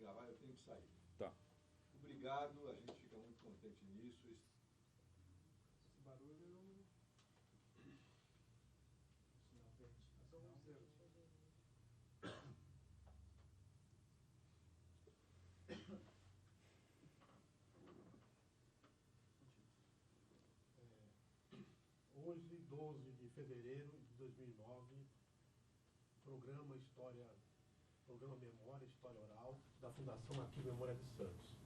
cigarro, eu tenho que sair. Tá. Obrigado, a gente fica muito contente nisso. Esse barulho é um sinal que a gente está Hoje, 12 de fevereiro de 2009, programa Memória, História Oral, da Fundação Arquivo Memória de Santos.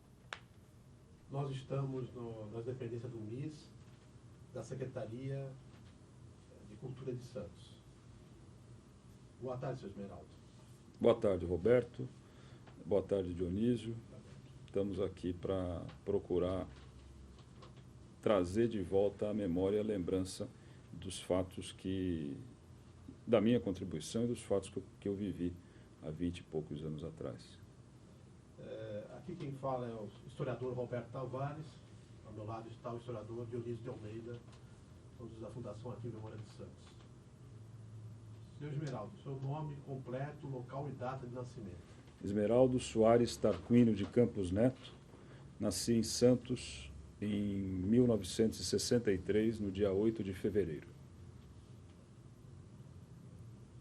Nós estamos nas dependências do MIS, da Secretaria de Cultura de Santos. Boa tarde, senhor Esmeraldo. Boa tarde, Roberto. Boa tarde, Dionísio. Estamos aqui para procurar trazer de volta à memória e a lembrança dos fatos da minha contribuição e dos fatos que eu vivi há 20 e poucos anos atrás. Aqui quem fala é o historiador Roberto Tavares. Ao meu lado está o historiador Dionísio de Almeida, todos da Fundação Arquivo Memória de Santos. Senhor Esmeraldo, seu nome completo, local e data de nascimento. Esmeraldo Soares Tarquínio de Campos Neto. Nasci em Santos em 1963, no dia 8 de fevereiro.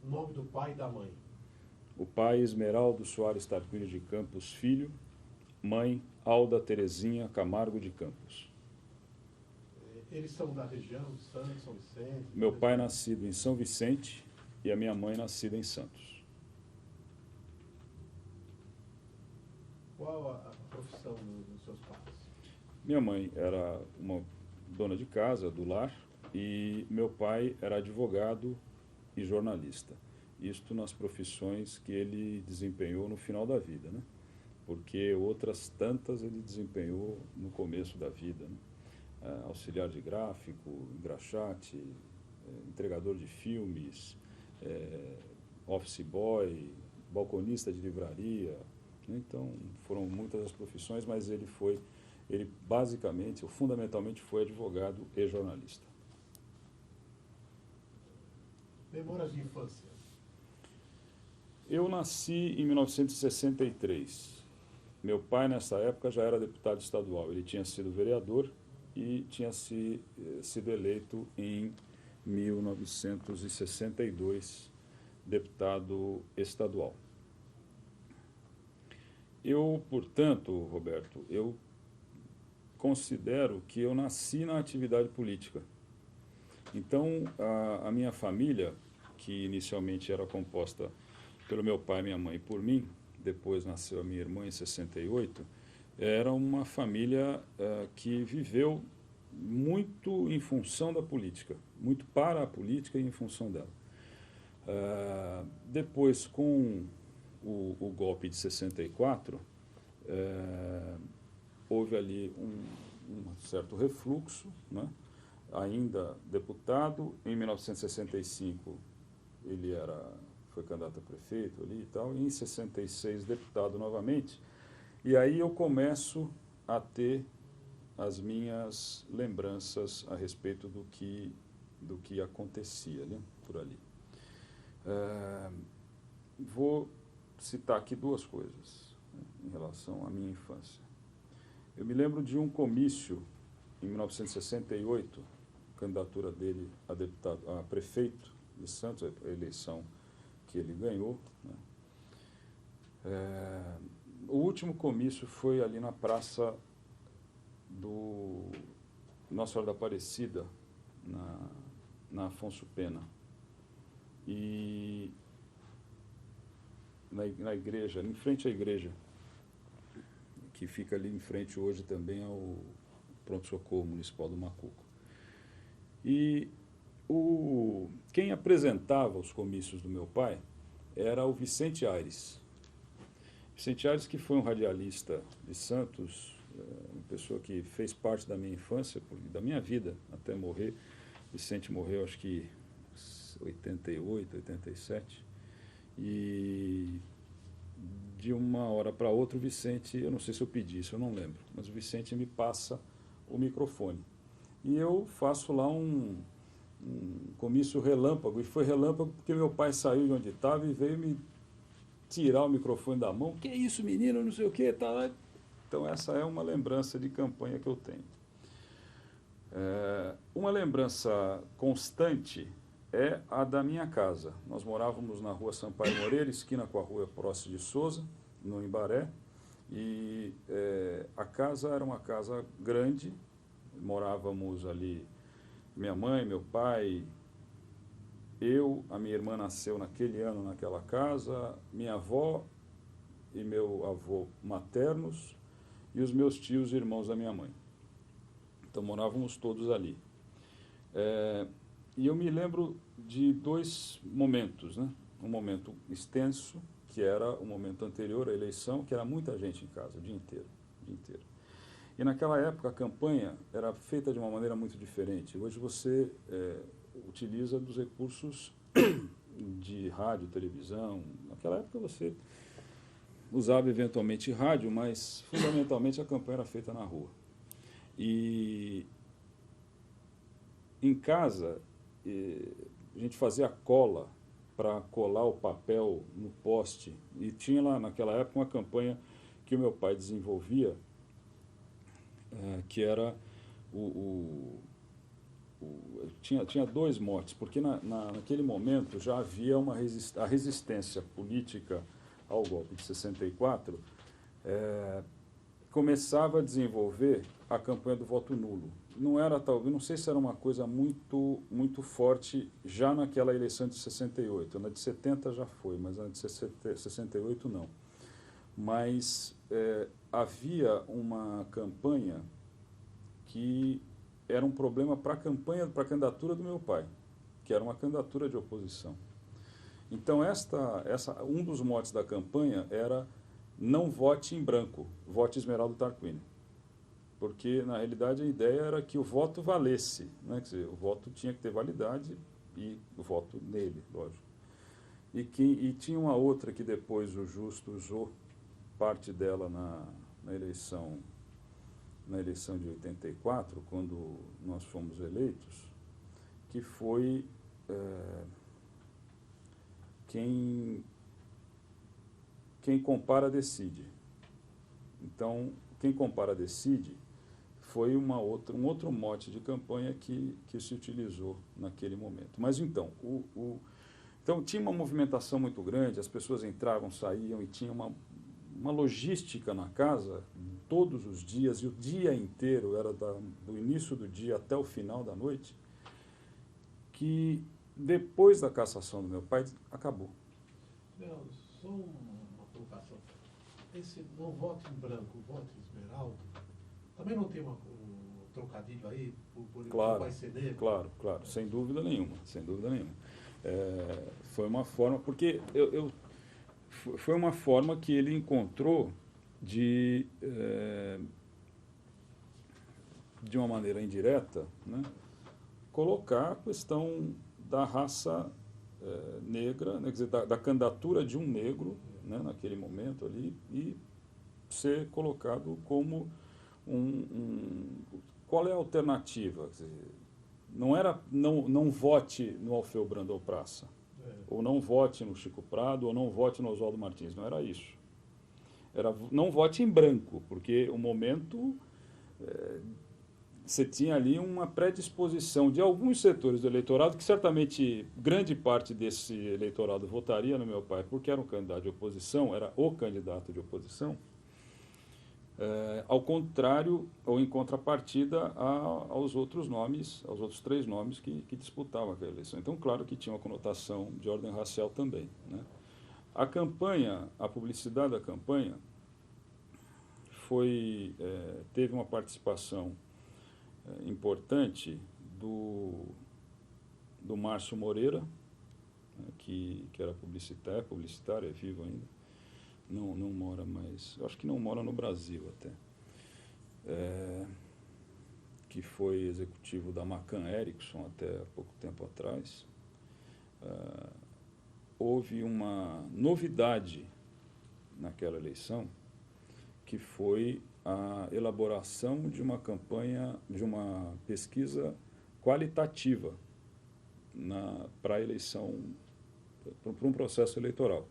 Nome do pai e da mãe. O pai, Esmeraldo Soares Tarquínio de Campos Filho. Mãe, Alda Terezinha Camargo de Campos. Eles são da região de Santos, São Vicente? Meu pai nascido em São Vicente e a minha mãe nascida em Santos. Qual a profissão dos seus pais? Minha mãe era uma dona de casa, do lar, e meu pai era advogado e jornalista. Isto nas profissões que ele desempenhou no final da vida, né? Porque outras tantas ele desempenhou no começo da vida, né? Auxiliar de gráfico, engraxate, entregador de filmes, office boy, balconista de livraria. Então, foram muitas as profissões, mas ele basicamente, ou fundamentalmente, foi advogado e jornalista. Memórias de infância. Eu nasci em 1963. Meu pai, nessa época, já era deputado estadual. Ele tinha sido vereador e tinha sido eleito em 1962 deputado estadual. Eu, portanto, Roberto, eu considero que eu nasci na atividade política. Então, a minha família, que inicialmente era composta pelo meu pai e minha mãe e por mim, depois nasceu a minha irmã em 68, era uma família que viveu muito em função da política, muito para a política e em função dela. Depois, com o golpe de 64, houve ali um certo refluxo, né? Ainda deputado. Em 1965 ele foi candidato a prefeito ali e tal, e em 66 deputado novamente. E aí eu começo a ter as minhas lembranças a respeito do que acontecia, né, por ali. Vou citar aqui duas coisas, né, em relação à minha infância. Eu me lembro de um comício em 1968, candidatura dele a prefeito de Santos, a eleição que ele ganhou, né? O último comício foi ali na praça do Nossa Senhora da Aparecida, na Afonso Pena. E na igreja, em frente à igreja, que fica ali em frente hoje também ao Pronto-Socorro Municipal do Macuco. E quem apresentava os comícios do meu pai era o Vicente Aires. Vicente Aires, que foi um radialista de Santos, uma pessoa que fez parte da minha infância, da minha vida até morrer. Vicente morreu acho que 88, 87. E de uma hora para outra o Vicente, eu não sei se eu pedi isso, eu não lembro, mas o Vicente me passa o microfone. E eu faço lá um comício relâmpago, e foi relâmpago porque meu pai saiu de onde estava e veio me tirar o microfone da mão. Que isso, menino, não sei o quê. Tá. Então, essa é uma lembrança de campanha que eu tenho. Uma lembrança constante é a da minha casa. Nós morávamos na rua Sampaio Moreira, esquina com a rua Prócio de Souza, no Imbaré, e a casa era uma casa grande. Morávamos ali, minha mãe, meu pai, a minha irmã nasceu naquele ano naquela casa, minha avó e meu avô maternos e os meus tios e irmãos da minha mãe. Então morávamos todos ali. E eu me lembro de dois momentos, né? Um momento extenso, que era o momento anterior à eleição, que era muita gente em casa, o dia inteiro, o dia inteiro. E naquela época a campanha era feita de uma maneira muito diferente. Hoje você utiliza dos recursos de rádio, televisão. Naquela época você usava eventualmente rádio, mas fundamentalmente a campanha era feita na rua. E em casa a gente fazia cola para colar o papel no poste. E tinha lá naquela época uma campanha que o meu pai desenvolvia, que era tinha dois motes, porque naquele momento já havia a resistência política ao golpe de 64, começava a desenvolver a campanha do voto nulo. Não era, talvez, não sei se era uma coisa muito forte já naquela eleição de 68. Na de 70 já foi, mas na de 68 não. Mas havia uma campanha que era um problema para a candidatura do meu pai, que era uma candidatura de oposição. Então, um dos motes da campanha era não vote em branco, vote Esmeraldo Tarquínio. Porque, na realidade, a ideia era que o voto valesse, né? Quer dizer, o voto tinha que ter validade e o voto nele, lógico. E tinha uma outra que depois o Justo usou parte dela na eleição de 84, quando nós fomos eleitos, que foi quem compara decide. Então, quem compara decide foi um outro mote de campanha que se utilizou naquele momento. Mas então, então tinha uma movimentação muito grande, as pessoas entravam, saíam e tinha uma logística na casa todos os dias, e o dia inteiro, era do início do dia até o final da noite, que depois da cassação do meu pai, acabou. Só uma colocação. Esse não vote em branco, vote em Esmeraldo, também não tem um trocadilho aí por Claro, vai ser negro? Claro, sem dúvida nenhuma, sem dúvida nenhuma. Foi uma forma, porque foi uma forma que ele encontrou de uma maneira indireta, né, colocar a questão da raça negra, né, quer dizer, da candidatura de um negro, né, naquele momento ali, e ser colocado como qual é a alternativa? Quer dizer, não era não vote no Alfeu Brandão Praça, ou não vote no Chico Prado, ou não vote no Oswaldo Martins, não era isso. Era não vote em branco, porque o momento você tinha ali uma predisposição de alguns setores do eleitorado, que certamente grande parte desse eleitorado votaria no meu pai, porque era um candidato de oposição, era o candidato de oposição, ao contrário, ou em contrapartida aos outros nomes, aos outros três nomes que disputavam aquela eleição. Então, claro que tinha uma conotação de ordem racial também, né? A campanha, a publicidade da campanha teve uma participação importante do Márcio Moreira, né, que era publicitário, é vivo ainda, não mora mais, acho que não mora no Brasil até, que foi executivo da Macan Erickson até há pouco tempo atrás. Houve uma novidade naquela eleição, que foi a elaboração de uma campanha, de uma pesquisa qualitativa para a eleição, para um processo eleitoral.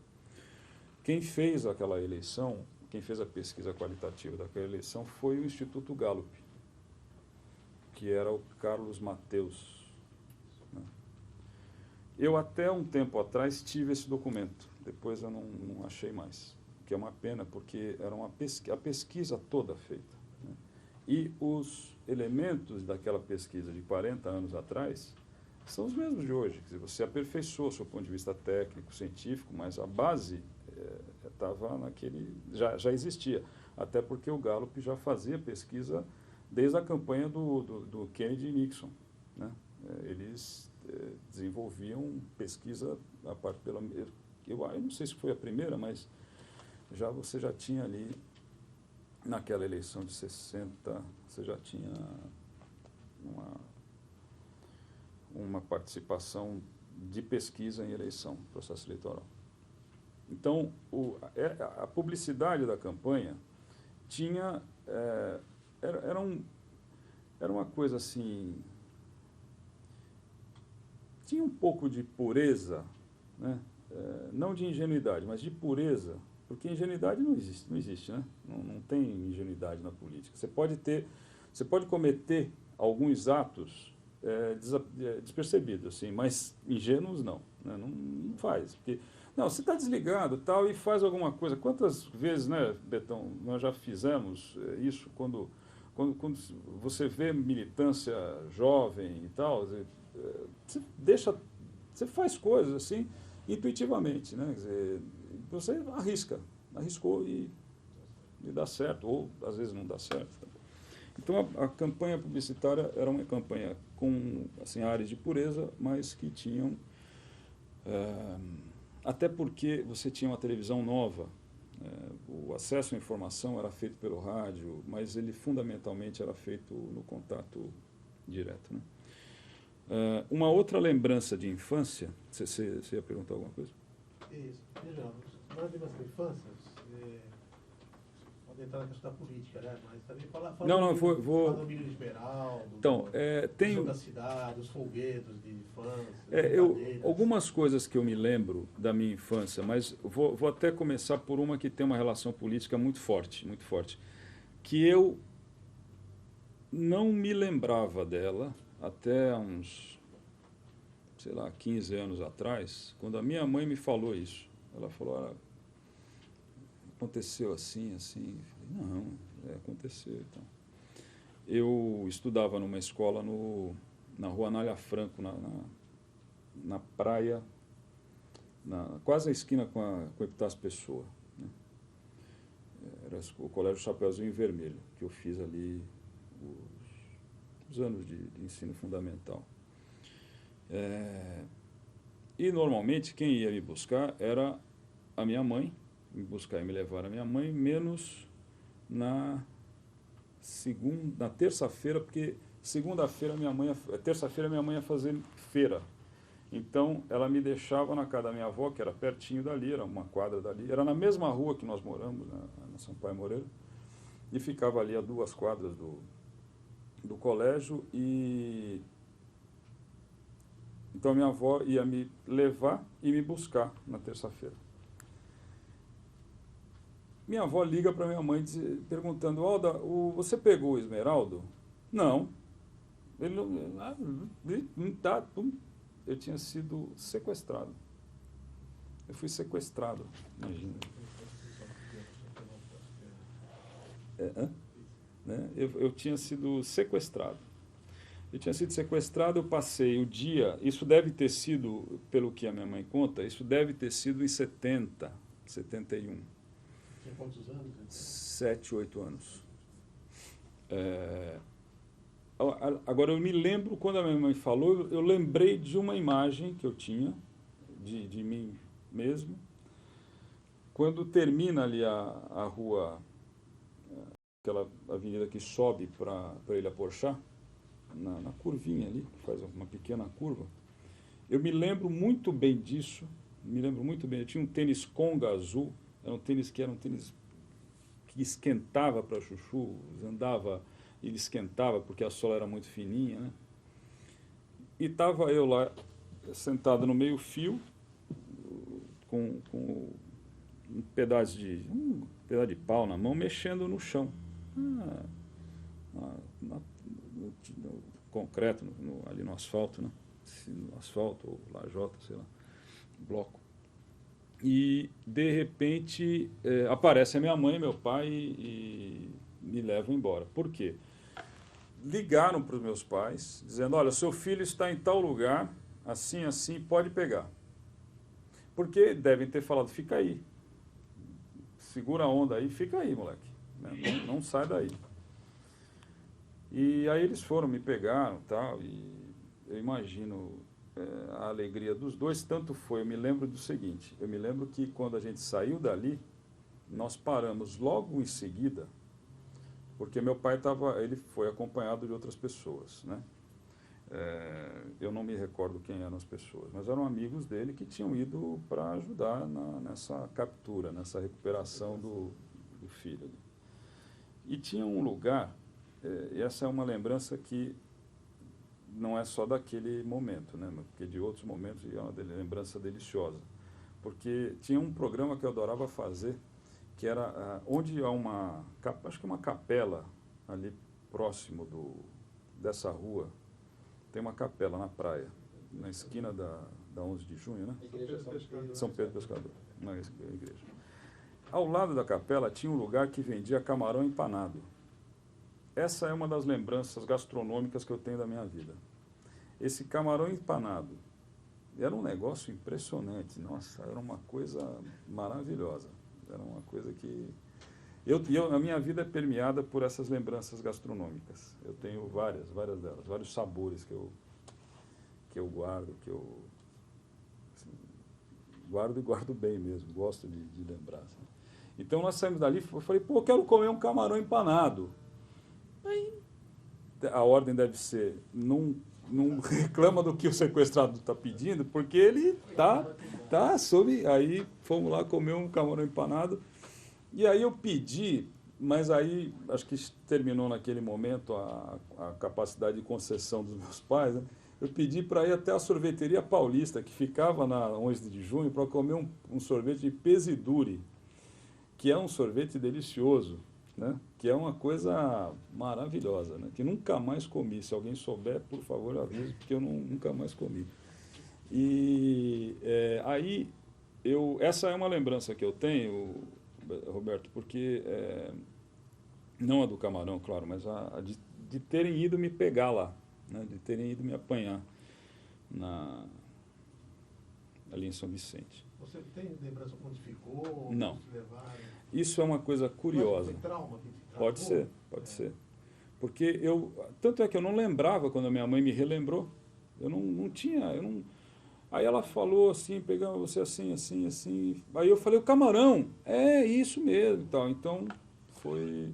quem fez aquela eleição, quem fez a pesquisa qualitativa daquela eleição foi o Instituto Gallup, que era o Carlos Mateus, né? Eu até um tempo atrás tive esse documento, depois eu não achei mais, que é uma pena, porque era a pesquisa toda feita, né? E os elementos daquela pesquisa de 40 anos atrás são os mesmos de hoje. Quer dizer, você aperfeiçoou do seu ponto de vista técnico, científico, mas a base estava naquele... Já existia, até porque o Gallup já fazia pesquisa desde a campanha do Kennedy e Nixon, né? Eles desenvolviam pesquisa a parte pela... Eu não sei se foi a primeira, mas você já tinha ali, naquela eleição de 60, você já tinha uma participação de pesquisa em eleição, processo eleitoral. Então, a publicidade da campanha tinha... Era uma coisa assim... Tinha um pouco de pureza, né? Não de ingenuidade, mas de pureza, porque ingenuidade não existe, né? Não tem ingenuidade na política. Você pode cometer alguns atos despercebidos, assim, mas ingênuos não, né? Não faz. Porque, não, você está desligado tal, e faz alguma coisa. Quantas vezes, né, Betão, nós já fizemos isso quando você vê militância jovem e tal, você faz coisas assim intuitivamente, né? Quer dizer, você arriscou e dá certo, ou às vezes não dá certo. Então a campanha publicitária era uma campanha com assim, áreas de pureza, mas que tinham... até porque você tinha uma televisão nova, o acesso à informação era feito pelo rádio, mas ele fundamentalmente era feito no contato direto, né? Uma outra lembrança de infância, você ia perguntar alguma coisa? Isso. Veja, uma lembrança da infância, pode entrar na questão da política, né? Mas também fala do domínio liberal, então, tem da cidade, os folguedos de infância, algumas coisas que eu me lembro da minha infância, mas vou até começar por uma que tem uma relação política muito forte, que eu não me lembrava dela até uns, sei lá, 15 anos atrás, quando a minha mãe me falou isso. Ela falou, olha, aconteceu assim. Eu falei, não, aconteceu. Então. Eu estudava numa escola na Rua Anália Franco, na praia, quase na esquina com o Epitácio Pessoa, né? Era o Colégio Chapeuzinho Vermelho, que eu fiz ali os anos de ensino fundamental. E normalmente quem ia me buscar era a minha mãe, me buscar e me levar a minha mãe, menos na terça-feira, porque terça-feira minha mãe ia fazer feira. Então ela me deixava na casa da minha avó, que era pertinho dali, era uma quadra dali, era na mesma rua que nós moramos, na Sampaio Moreira, e ficava ali a 2 quadras do colégio, e então minha avó ia me levar e me buscar na terça-feira. Minha avó liga para minha mãe perguntando, Alda, você pegou o Esmeraldo? Não. Ele não tá. Eu tinha sido sequestrado. Eu fui sequestrado, imagina. Né? Eu tinha sido sequestrado. Eu passei o dia, isso deve ter sido, pelo que a minha mãe conta, isso deve ter sido em 70, 71. Tinha quantos anos? 7, 8 anos. Agora, eu me lembro, quando a minha mãe falou, eu lembrei de uma imagem que eu tinha, de mim mesmo, quando termina ali a rua, aquela avenida que sobe para Ilha Porchá, na curvinha ali, que faz uma pequena curva. Eu me lembro muito bem disso, eu tinha um tênis Conga azul, era um tênis que esquentava para chuchu, ele esquentava porque a sola era muito fininha, né? E estava eu lá, sentado no meio-fio, um pedaço de pau na mão mexendo no chão. No concreto, ali no asfalto, né? No asfalto ou lajota, sei lá, bloco. E, de repente, aparece a minha mãe e meu pai e me levam embora. Por quê? Ligaram para os meus pais, dizendo, olha, seu filho está em tal lugar, assim, assim, pode pegar. Porque devem ter falado, fica aí. Segura a onda aí, fica aí, moleque. Não sai daí. E aí eles foram, me pegaram e tal, e eu imagino a alegria dos dois, tanto foi, eu me lembro do seguinte, eu me lembro que quando a gente saiu dali, nós paramos logo em seguida, porque meu pai ele foi acompanhado de outras pessoas, né? Eu não me recordo quem eram as pessoas, mas eram amigos dele que tinham ido para ajudar nessa captura, nessa recuperação do filho. E tinha um lugar, e essa é uma lembrança que não é só daquele momento, né? Porque de outros momentos é uma lembrança deliciosa. Porque tinha um programa que eu adorava fazer, que era onde há acho que uma capela ali próximo dessa rua, tem uma capela na praia, na esquina da 11 de junho, né? São Pedro Pescador, na igreja. Ao lado da capela tinha um lugar que vendia camarão empanado. Essa é uma das lembranças gastronômicas que eu tenho da minha vida. Esse camarão empanado era um negócio impressionante. Nossa, era uma coisa maravilhosa. Era uma coisa que... a minha vida é permeada por essas lembranças gastronômicas. Eu tenho várias delas, vários sabores que eu guardo, assim, guardo e guardo bem mesmo, gosto de lembrar. Assim. Então nós saímos dali, eu falei, pô, eu quero comer um camarão empanado. Aí a ordem deve ser, não reclama do que o sequestrado está pedindo, porque ele tá sob... Aí fomos lá comer um camarão empanado, e aí eu pedi, mas aí acho que terminou naquele momento a capacidade de concessão dos meus pais, né? Eu pedi para ir até a sorveteria Paulista, que ficava na 11 de junho, para comer um sorvete de pesidure, que é um sorvete delicioso, né? Que é uma coisa maravilhosa, né? Que nunca mais comi. Se alguém souber, por favor, avise, porque eu nunca mais comi. E aí, essa é uma lembrança que eu tenho, Roberto, porque não a do camarão, claro, mas de terem ido me pegar lá, né? De terem ido me apanhar ali em São Vicente. Você tem lembrança onde ficou? Não. Se levaram? Isso é uma coisa curiosa. Foi trauma que te Pode travou? pode ser. Porque tanto é que eu não lembrava quando a minha mãe me relembrou. Eu não tinha, Aí ela falou assim, pegando você assim, assim, assim. Aí eu falei, o camarão, é isso mesmo, tal. Então foi,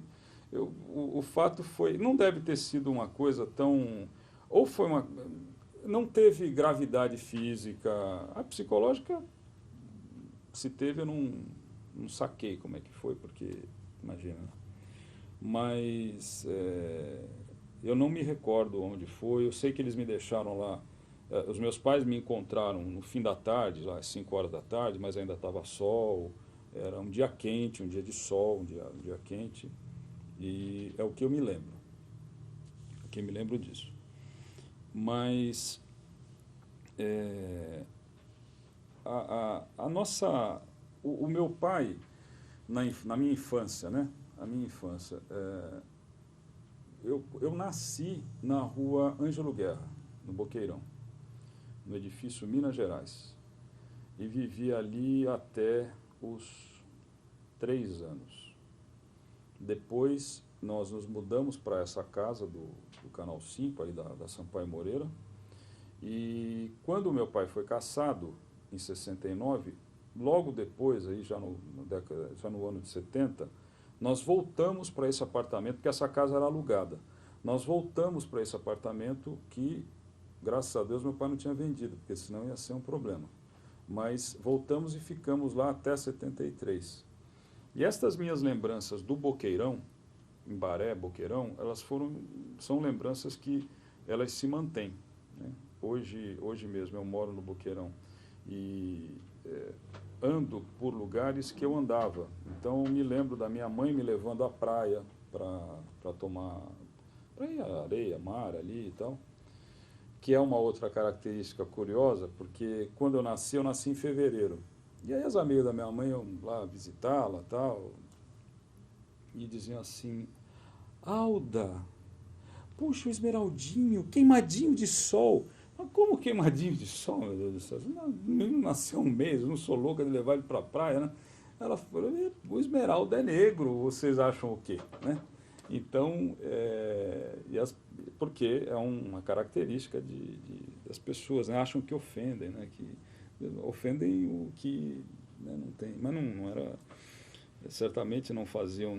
o fato foi, não deve ter sido uma coisa tão, ou foi não teve gravidade física, a psicológica, se teve eu não saquei como é que foi, porque imagina. Mas eu não me recordo onde foi. Eu sei que eles me deixaram lá. Os meus pais me encontraram no fim da tarde, lá às 5 horas da tarde, mas ainda estava sol. Era um dia quente, um dia de sol, um dia quente. E é o que eu me lembro. O que eu me lembro disso. Mas o meu pai, na minha infância, né? A minha infância, eu nasci na rua Ângelo Guerra, no Boqueirão, no edifício Minas Gerais, e vivi ali até os 3 anos. Depois nós nos mudamos para essa casa do Canal 5, aí da Sampaio Moreira, e quando meu pai foi cassado, em 69, logo depois, aí já no ano de 70, nós voltamos para esse apartamento, porque essa casa era alugada. Nós voltamos para esse apartamento que, graças a Deus, meu pai não tinha vendido, porque senão ia ser um problema. Mas voltamos e ficamos lá até 73. E estas minhas lembranças do Boqueirão, Embaré, Boqueirão, são lembranças que elas se mantêm, né? Hoje mesmo eu moro no Boqueirão e ando por lugares que eu andava. Então, eu me lembro da minha mãe me levando à praia para tomar, para ir à areia, mar ali e tal, que é uma outra característica curiosa, porque quando eu nasci em fevereiro. E aí as amigas da minha mãe iam lá visitá-la e tal, e diziam assim: Alda, puxa, o esmeraldinho, queimadinho de sol. Mas como queimadinho de sol, meu Deus do céu? O menino nasceu um mês, eu não sou louca de levar ele para a praia, né? Ela falou: o esmeralda é negro, vocês acham o quê? Né? Então, porque é uma característica das pessoas, né? Acham que ofendem, né? Que ofendem o que, né, não tem. Mas não era, certamente não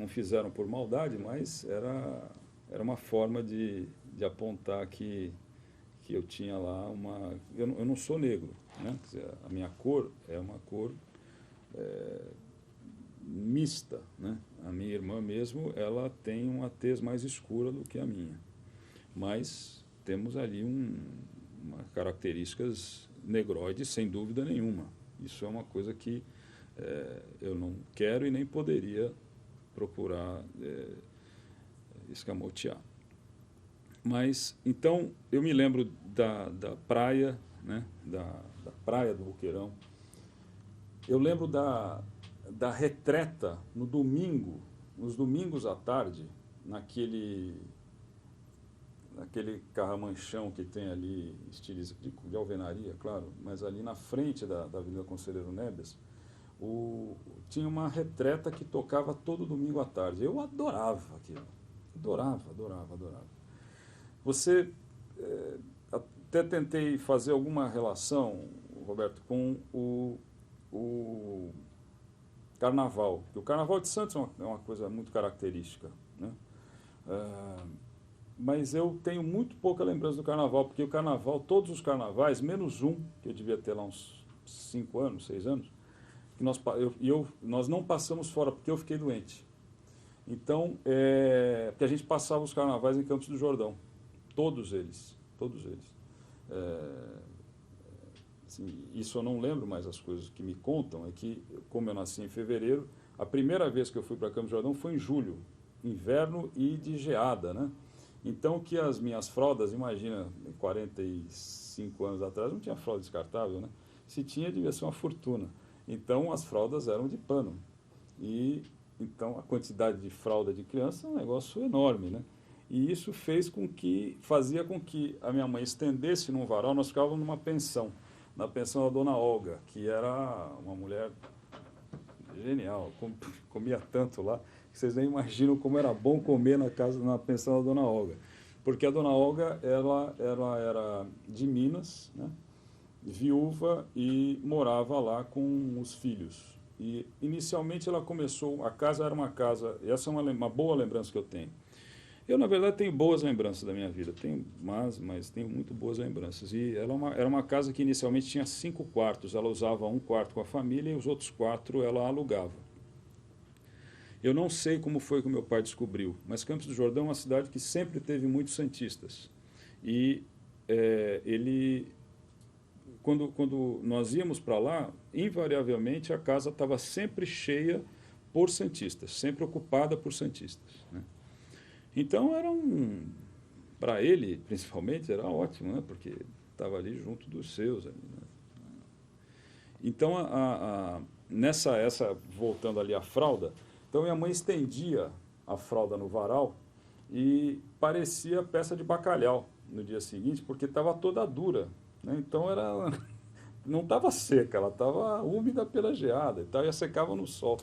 fizeram por maldade, mas era uma forma de apontar que eu tinha lá eu não sou negro, né? Quer dizer, a minha cor é uma cor mista, né? A minha irmã mesmo, ela tem uma tez mais escura do que a minha, mas temos ali características negroides, sem dúvida nenhuma. Isso é uma coisa que eu não quero e nem poderia procurar escamotear. Mas, então, eu me lembro da praia, né? da praia do Boqueirão. Eu lembro da retreta no domingo, nos domingos à tarde, naquele carramanchão que tem ali, de alvenaria, claro, mas ali na frente da Avenida Conselheiro Neves, tinha uma retreta que tocava todo domingo à tarde. Eu adorava aquilo. Adorava. Você, até tentei fazer alguma relação, Roberto, com o Carnaval. Porque o Carnaval de Santos é uma coisa muito característica, né? Mas eu tenho muito pouca lembrança do Carnaval, porque o Carnaval, todos os Carnavais, menos um, que eu devia ter lá uns 5 anos, 6 anos, que nós não passamos fora, porque eu fiquei doente. Então, porque a gente passava os Carnavais em Campos do Jordão. Todos eles. Assim, isso eu não lembro mais, as coisas que me contam é que, como eu nasci em fevereiro, a primeira vez que eu fui para Campos do Jordão foi em julho, inverno e de geada, né? Então, que as minhas fraldas, imagina, 45 anos atrás não tinha fralda descartável, né? Se tinha, devia ser uma fortuna. Então, as fraldas eram de pano. E, então, a quantidade de fralda de criança é um negócio enorme, né? E isso fazia com que a minha mãe estendesse num varal. Nós ficávamos numa pensão, na pensão da Dona Olga, que era uma mulher genial, comia tanto lá, que vocês nem imaginam como era bom comer na pensão da Dona Olga. Porque a Dona Olga, ela era de Minas, né, viúva, e morava lá com os filhos. E, inicialmente, ela começou, a casa era uma casa, essa é uma boa lembrança que eu tenho. Eu, na verdade, tenho boas lembranças da minha vida, mas tenho muito boas lembranças. E era uma casa que inicialmente tinha 5 quartos, ela usava um quarto com a família e os outros 4 ela alugava. Eu não sei como foi que o meu pai descobriu, mas Campos do Jordão é uma cidade que sempre teve muitos santistas. E quando nós íamos para lá, invariavelmente a casa estava sempre cheia por santistas, sempre ocupada por santistas, né? Então para ele, principalmente, era ótimo, né? Porque estava ali junto dos seus. Ali, né? Então, voltando ali à fralda, então minha mãe estendia a fralda no varal e parecia peça de bacalhau no dia seguinte, porque estava toda dura, né? Então não estava seca, ela estava úmida pela geada e tal, e secava no sol.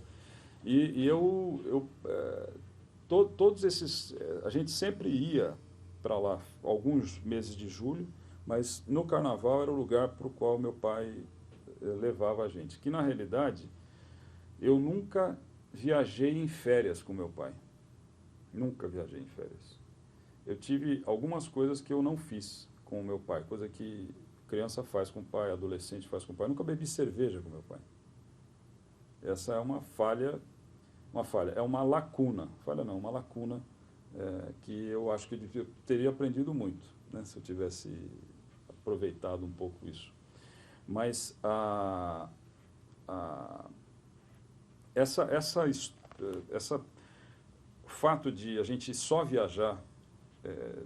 Todos esses, a gente sempre ia para lá alguns meses de julho, mas no Carnaval era o lugar para o qual meu pai levava a gente. Que, na realidade, eu nunca viajei em férias com meu pai. Nunca viajei em férias. Eu tive algumas coisas que eu não fiz com o meu pai, coisa que criança faz com o pai, adolescente faz com o pai. Eu nunca bebi cerveja com meu pai. Essa é uma falha, é uma lacuna. Falha não, uma lacuna que eu acho que eu teria aprendido muito, né, se eu tivesse aproveitado um pouco isso. Mas o fato de a gente só viajar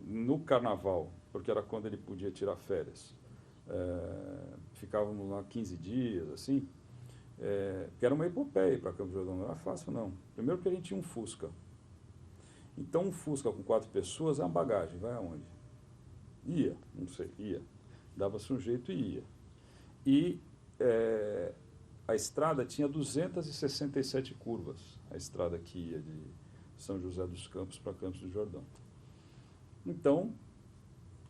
no carnaval, porque era quando ele podia tirar férias, ficávamos lá 15 dias, assim, que era uma epopeia para Campos do Jordão, não era fácil não. Primeiro porque a gente tinha um Fusca. Então um Fusca com 4 pessoas é uma bagagem, vai aonde? Ia, não sei, ia. Dava-se um jeito e ia. E a estrada tinha 267 curvas, a estrada que ia de São José dos Campos para Campos do Jordão. Então,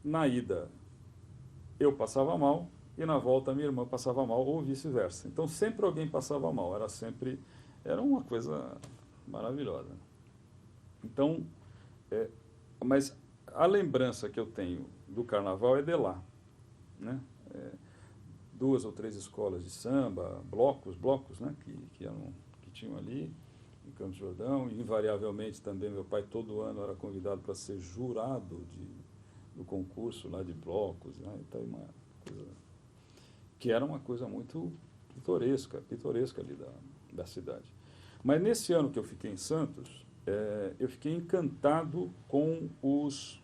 na ida, eu passava mal, e na volta minha irmã passava mal, ou vice-versa. Então, sempre alguém passava mal, era uma coisa maravilhosa. Então, mas a lembrança que eu tenho do carnaval é de lá, né? 2 ou 3 escolas de samba, blocos, né, que tinham ali em Campos do Jordão, e invariavelmente também meu pai todo ano era convidado para ser jurado do concurso lá de blocos, né, então uma coisa que era uma coisa muito pitoresca ali da cidade. Mas nesse ano que eu fiquei em Santos, eu fiquei encantado com os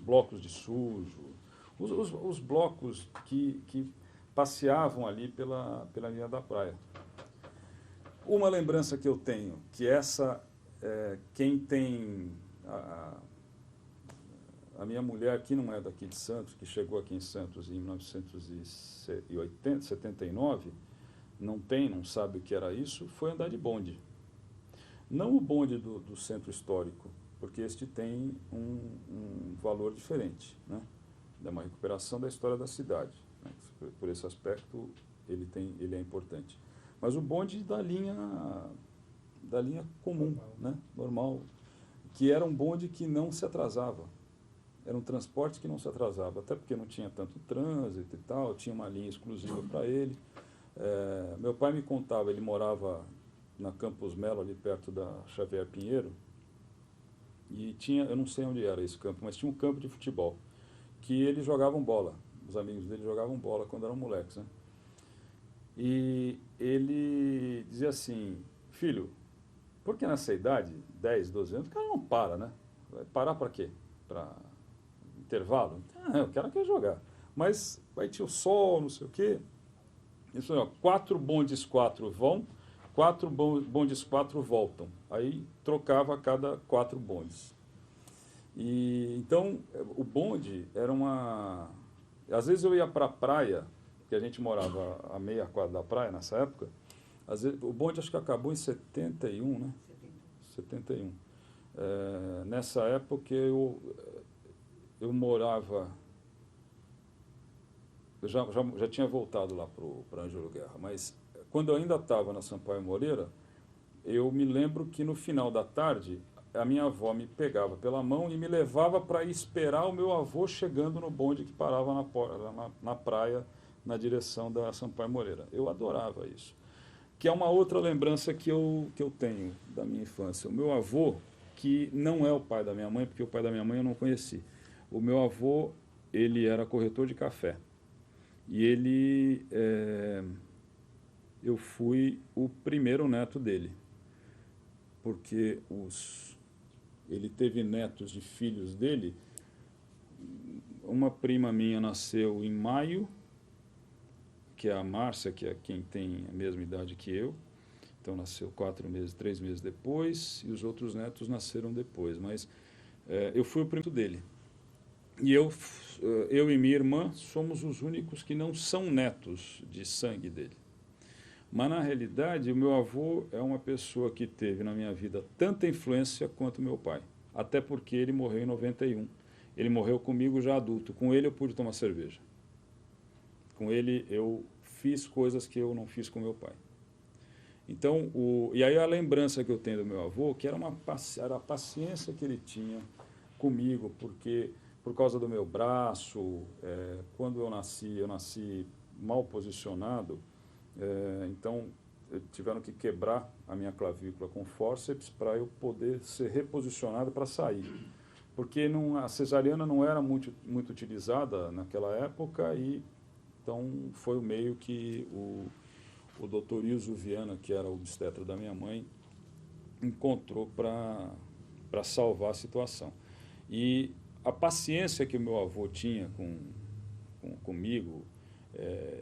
blocos de sujo, os blocos que passeavam ali pela linha da praia. Uma lembrança que eu tenho, que quem tem... A minha mulher, que não é daqui de Santos, que chegou aqui em Santos em 1979, não sabe o que era isso, foi andar de bonde. Não o bonde do centro histórico, porque este tem um valor diferente, né? É uma recuperação da história da cidade, né? Por esse aspecto ele é importante. Mas o bonde da linha comum, né? Normal, que era um bonde que não se atrasava. Era um transporte que não se atrasava, até porque não tinha tanto trânsito e tal, tinha uma linha exclusiva para ele. Meu pai me contava, ele morava na Campos Melo, ali perto da Xavier Pinheiro, e tinha, eu não sei onde era esse campo, mas tinha um campo de futebol, que eles jogavam bola, os amigos dele jogavam bola quando eram moleques, né? E ele dizia assim, filho, porque nessa idade, 10, 12 anos, o cara não para, né? Vai parar para quê? Para intervalo? Eu quero que jogar. Mas vai ter o sol, não sei o quê. Isso, 4 bondes, 4 vão, 4 bondes, 4 voltam. Aí trocava a cada 4 bondes. E então o bonde era uma... Às vezes eu ia para a praia, que a gente morava a meia quadra da praia nessa época. Às vezes, o bonde acho que acabou em 71, né? 71. Nessa época eu morava... Eu já tinha voltado lá para Ângelo Guerra, mas quando eu ainda estava na Sampaio Moreira, eu me lembro que no final da tarde a minha avó me pegava pela mão e me levava para esperar o meu avô chegando no bonde que parava na praia, na direção da Sampaio Moreira. Eu adorava isso. Que é uma outra lembrança que eu tenho da minha infância. O meu avô, que não é o pai da minha mãe, porque o pai da minha mãe eu não conheci. O meu avô, ele era corretor de café. E eu fui o primeiro neto dele, porque ele teve netos de filhos dele. Uma prima minha nasceu em maio, que é a Márcia, que é quem tem a mesma idade que eu. Então nasceu 3 meses depois, e os outros netos nasceram depois. Mas eu fui o primeiro dele. E eu e minha irmã somos os únicos que não são netos de sangue dele. Mas, na realidade, o meu avô é uma pessoa que teve na minha vida tanta influência quanto meu pai. Até porque ele morreu em 91. Ele morreu comigo já adulto. Com ele eu pude tomar cerveja. Com ele eu fiz coisas que eu não fiz com meu pai. Então, e aí a lembrança que eu tenho do meu avô, que era a paciência que ele tinha comigo, porque... Por causa do meu braço, quando eu nasci mal posicionado, então tiveram que quebrar a minha clavícula com fórceps para eu poder ser reposicionado para sair. Porque a cesariana não era muito utilizada naquela época, e então foi o meio que o doutor Ilso Viana, que era o obstetra da minha mãe, encontrou para salvar a situação. E a paciência que o meu avô tinha comigo,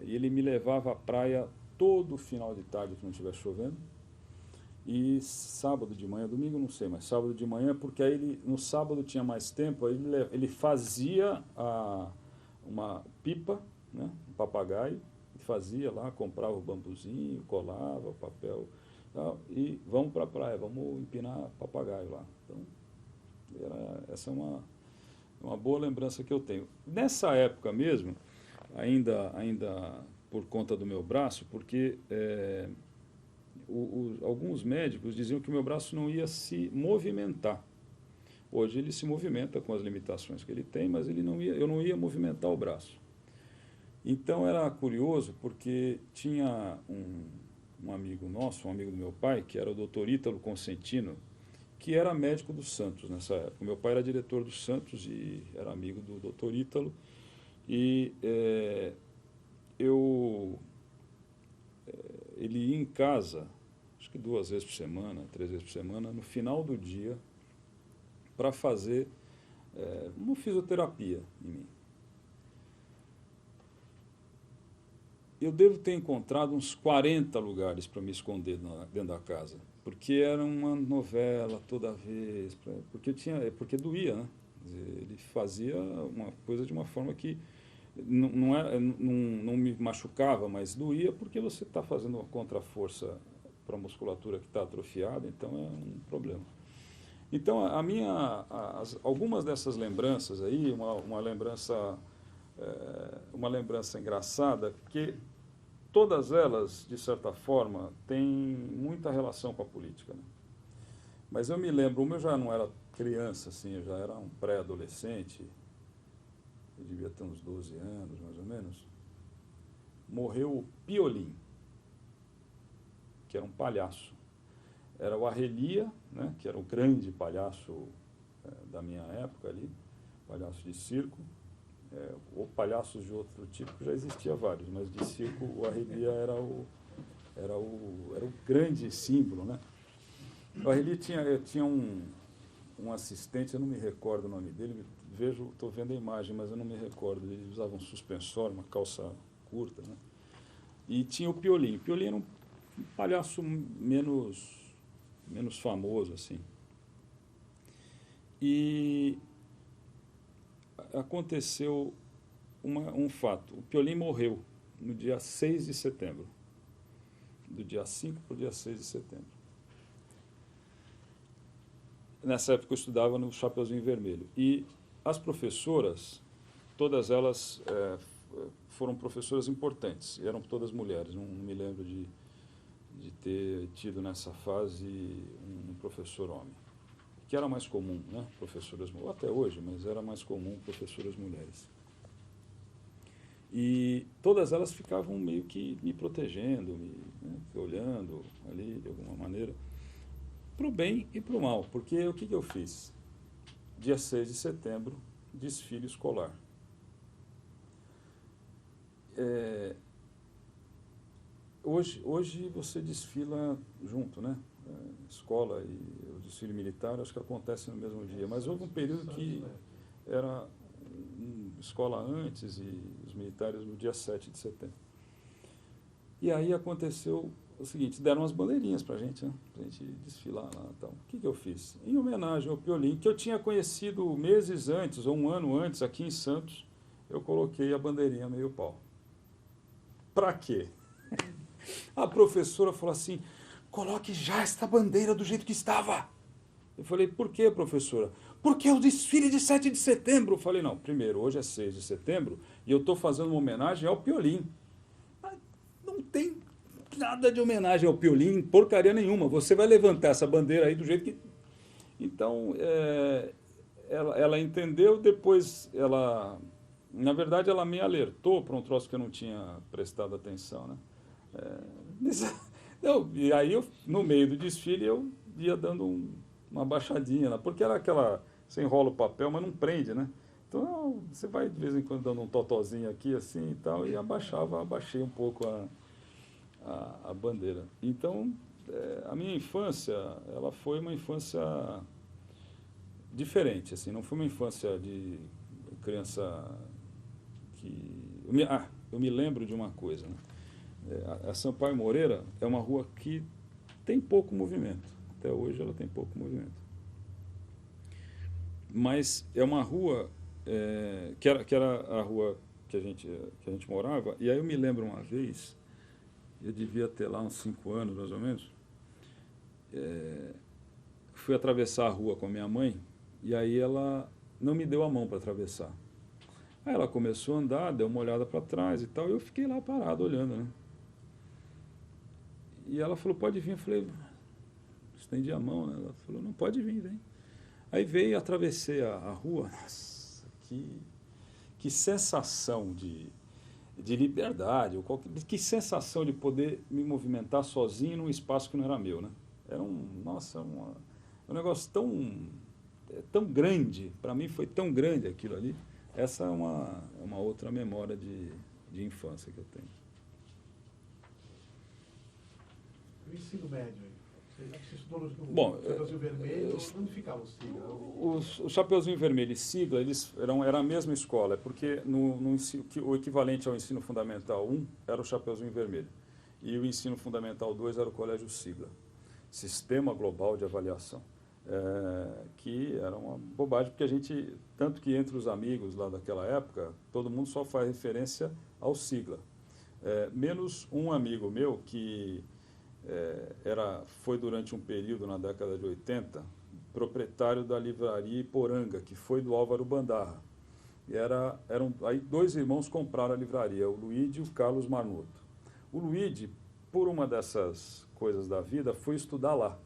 ele me levava à praia todo final de tarde que não estivesse chovendo, e sábado de manhã, domingo não sei, mas sábado de manhã, porque aí no sábado tinha mais tempo, aí ele fazia uma pipa, né, um papagaio, fazia lá, comprava o bambuzinho, colava o papel, tal, e vamos para a praia, vamos empinar papagaio lá. Então, essa é uma boa lembrança que eu tenho. Nessa época mesmo, ainda por conta do meu braço, porque alguns médicos diziam que o meu braço não ia se movimentar. Hoje ele se movimenta com as limitações que ele tem, mas eu não ia movimentar o braço. Então era curioso, porque tinha um amigo nosso, um amigo do meu pai, que era o doutor Ítalo Consentino, que era médico do Santos nessa época. Meu pai era diretor do Santos e era amigo do doutor Ítalo. E ele ia em casa, acho que 2 vezes por semana, 3 vezes por semana, no final do dia, para fazer uma fisioterapia em mim. Eu devo ter encontrado uns 40 lugares para me esconder dentro da casa, porque era uma novela toda vez, porque doía, né? Ele fazia uma coisa de uma forma que não me machucava, mas doía, porque você está fazendo uma contraforça para a musculatura que está atrofiada, então é um problema. Então, algumas dessas lembranças aí, uma lembrança engraçada, porque todas elas, de certa forma, têm muita relação com a política, né? Mas eu me lembro, eu já não era criança, assim, eu já era um pré-adolescente, eu devia ter uns 12 anos, mais ou menos, morreu o Piolim, que era um palhaço. Era o Arrelia, né, que era o grande palhaço da minha época ali, palhaço de circo, ou palhaços de outro tipo, já existia vários, mas de circo o Arrelia era o grande símbolo, né? O Arrelia tinha um assistente, eu não me recordo o nome dele, estou vendo a imagem, mas eu não me recordo. Ele usava um suspensório, uma calça curta, né? E tinha o Piolim. O Piolim era um palhaço menos famoso, assim. E aconteceu um fato. O Piolim morreu no dia 6 de setembro. Do dia 5 para o dia 6 de setembro. Nessa época eu estudava no Chapeuzinho Vermelho. E as professoras, todas elas foram professoras importantes. Eram todas mulheres. Não me lembro de ter tido nessa fase um professor homem. Que era mais comum, né? Professoras, até hoje, mas era mais comum professoras mulheres. E todas elas ficavam meio que me protegendo, olhando ali de alguma maneira, para o bem e para o mal. Porque o que eu fiz? Dia 6 de setembro, desfile escolar. Hoje você desfila junto, né? Escola e o desfile militar, acho que acontece no mesmo dia. Mas houve um período que era escola antes e os militares no dia 7 de setembro. E aí aconteceu o seguinte, deram umas bandeirinhas para a gente, né? Para a gente desfilar lá e tal. O que eu fiz? Em homenagem ao Piolim, que eu tinha conhecido meses antes, ou um ano antes, aqui em Santos, eu coloquei a bandeirinha meio pau. Para quê? A professora falou assim, coloque já esta bandeira do jeito que estava. Eu falei, por quê, professora? Porque é o desfile de 7 de setembro. Eu falei, não, primeiro, hoje é 6 de setembro e eu estou fazendo uma homenagem ao Piolim. Mas não tem nada de homenagem ao Piolim, porcaria nenhuma. Você vai levantar essa bandeira aí do jeito que... Então, ela entendeu, depois na verdade, ela me alertou para um troço que eu não tinha prestado atenção, né? E aí, no meio do desfile, eu ia dando uma baixadinha, né? Porque era aquela... Você enrola o papel, mas não prende, né? Então, você vai de vez em quando dando um totozinho aqui, assim e tal, e abaixei um pouco a bandeira. Então, a minha infância, ela foi uma infância diferente, assim, não foi uma infância de criança que... eu me lembro de uma coisa, né? A Sampaio Moreira é uma rua que tem pouco movimento, até hoje ela tem pouco movimento. Mas é uma rua que era a rua que a gente morava, e aí eu me lembro uma vez, eu devia ter lá uns 5 anos, mais ou menos, fui atravessar a rua com a minha mãe, e aí ela não me deu a mão para atravessar. Aí ela começou a andar, deu uma olhada para trás e tal, e eu fiquei lá parado olhando, né? E ela falou, pode vir. Eu falei, estendi a mão, né? Ela falou, não, pode vir, vem. Aí veio e atravessei a rua. Nossa, que sensação de liberdade, que sensação de poder me movimentar sozinho num espaço que não era meu, né? Era um negócio tão grande, para mim foi tão grande aquilo ali. Essa é uma outra memória de infância que eu tenho. O ensino médio, você estudou no Bom, Chapeuzinho Vermelho, onde ficava o Sigla? O Chapeuzinho Vermelho e Sigla, era a mesma escola, porque o equivalente ao ensino fundamental 1 era o Chapeuzinho Vermelho, e o ensino fundamental 2 era o Colégio Sigla, Sistema Global de Avaliação, que era uma bobagem, porque tanto que entre os amigos lá daquela época, todo mundo só faz referência ao Sigla, menos um amigo meu que foi durante um período na década de 80 proprietário da livraria Iporanga, que foi do Álvaro Bandarra. E aí 2 irmãos compraram a livraria, o Luíde e o Carlos Marnoto. O Luíde, por uma dessas coisas da vida, foi estudar lá.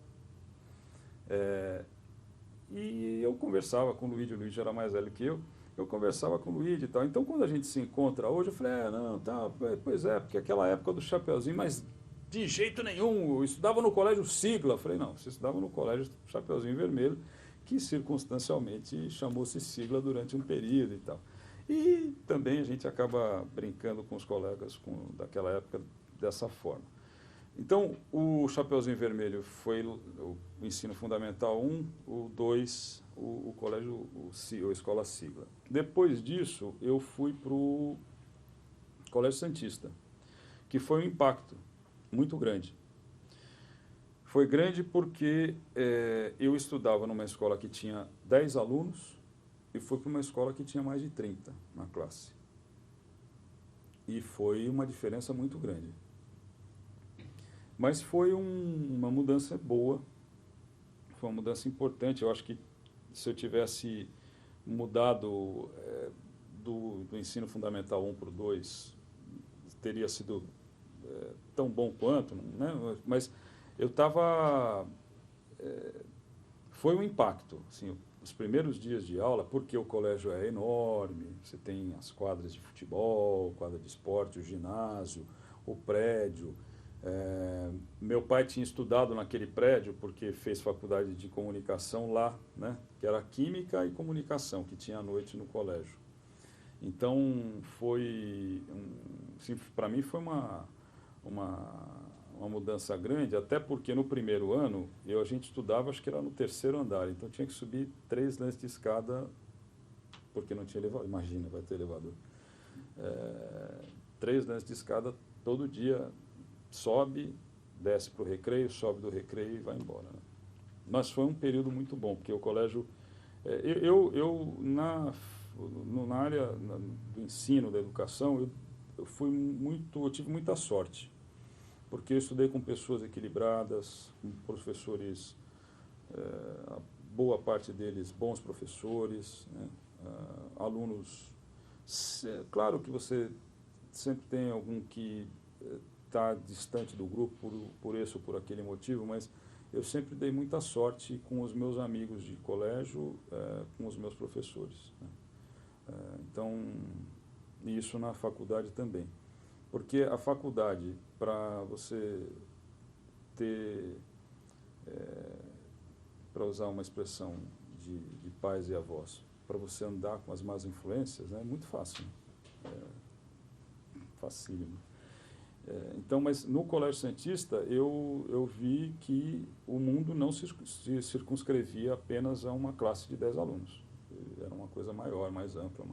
E eu conversava com o Luíde era mais velho que eu conversava com o Luíde e tal. Então, quando a gente se encontra hoje, eu falei, não, tá, pois porque aquela época do Chapeuzinho, mas de jeito nenhum, eu estudava no Colégio Sigla. Eu falei, não, você estudava no Colégio Chapeuzinho Vermelho, que circunstancialmente chamou-se Sigla durante um período e tal. E também a gente acaba brincando com os colegas daquela época dessa forma. Então, o Chapeuzinho Vermelho foi o ensino fundamental 1, o 2, o colégio, a escola Sigla. Depois disso, eu fui para o Colégio Santista, que foi um impacto muito grande. Foi grande porque eu estudava numa escola que tinha 10 alunos e fui para uma escola que tinha mais de 30 na classe. E foi uma diferença muito grande. Mas foi uma mudança boa, foi uma mudança importante. Eu acho que se eu tivesse mudado do ensino fundamental 1 para o 2, teria sido tão bom quanto, né? Mas eu estava... foi um impacto, assim, os primeiros dias de aula, porque o colégio é enorme, você tem as quadras de futebol, quadra de esporte, o ginásio, o prédio. Meu pai tinha estudado naquele prédio porque fez faculdade de comunicação lá, né? Que era química e comunicação, que tinha à noite no colégio. Então, assim, para mim foi uma mudança grande, até porque no primeiro ano a gente estudava, acho que era no 3º andar, então tinha que subir 3 lances de escada, porque não tinha elevador. Imagina, vai ter elevador. 3 lances de escada todo dia, sobe, desce para o recreio, sobe do recreio e vai embora, né? Mas foi um período muito bom, porque o colégio... na área do ensino, da educação, eu tive muita sorte, porque eu estudei com pessoas equilibradas, com professores, a boa parte deles bons professores, né? Alunos... Claro que você sempre tem algum que está distante do grupo por esse ou por aquele motivo, mas eu sempre dei muita sorte com os meus amigos de colégio, com os meus professores, né? Então, isso na faculdade também. Porque a faculdade, para você ter, para usar uma expressão de pais e avós, para você andar com as más influências, né, é muito fácil, né? Facílimo. Então, mas no Colégio Santista eu vi que o mundo não se circunscrevia apenas a uma classe de 10 alunos. Era uma coisa maior, mais ampla,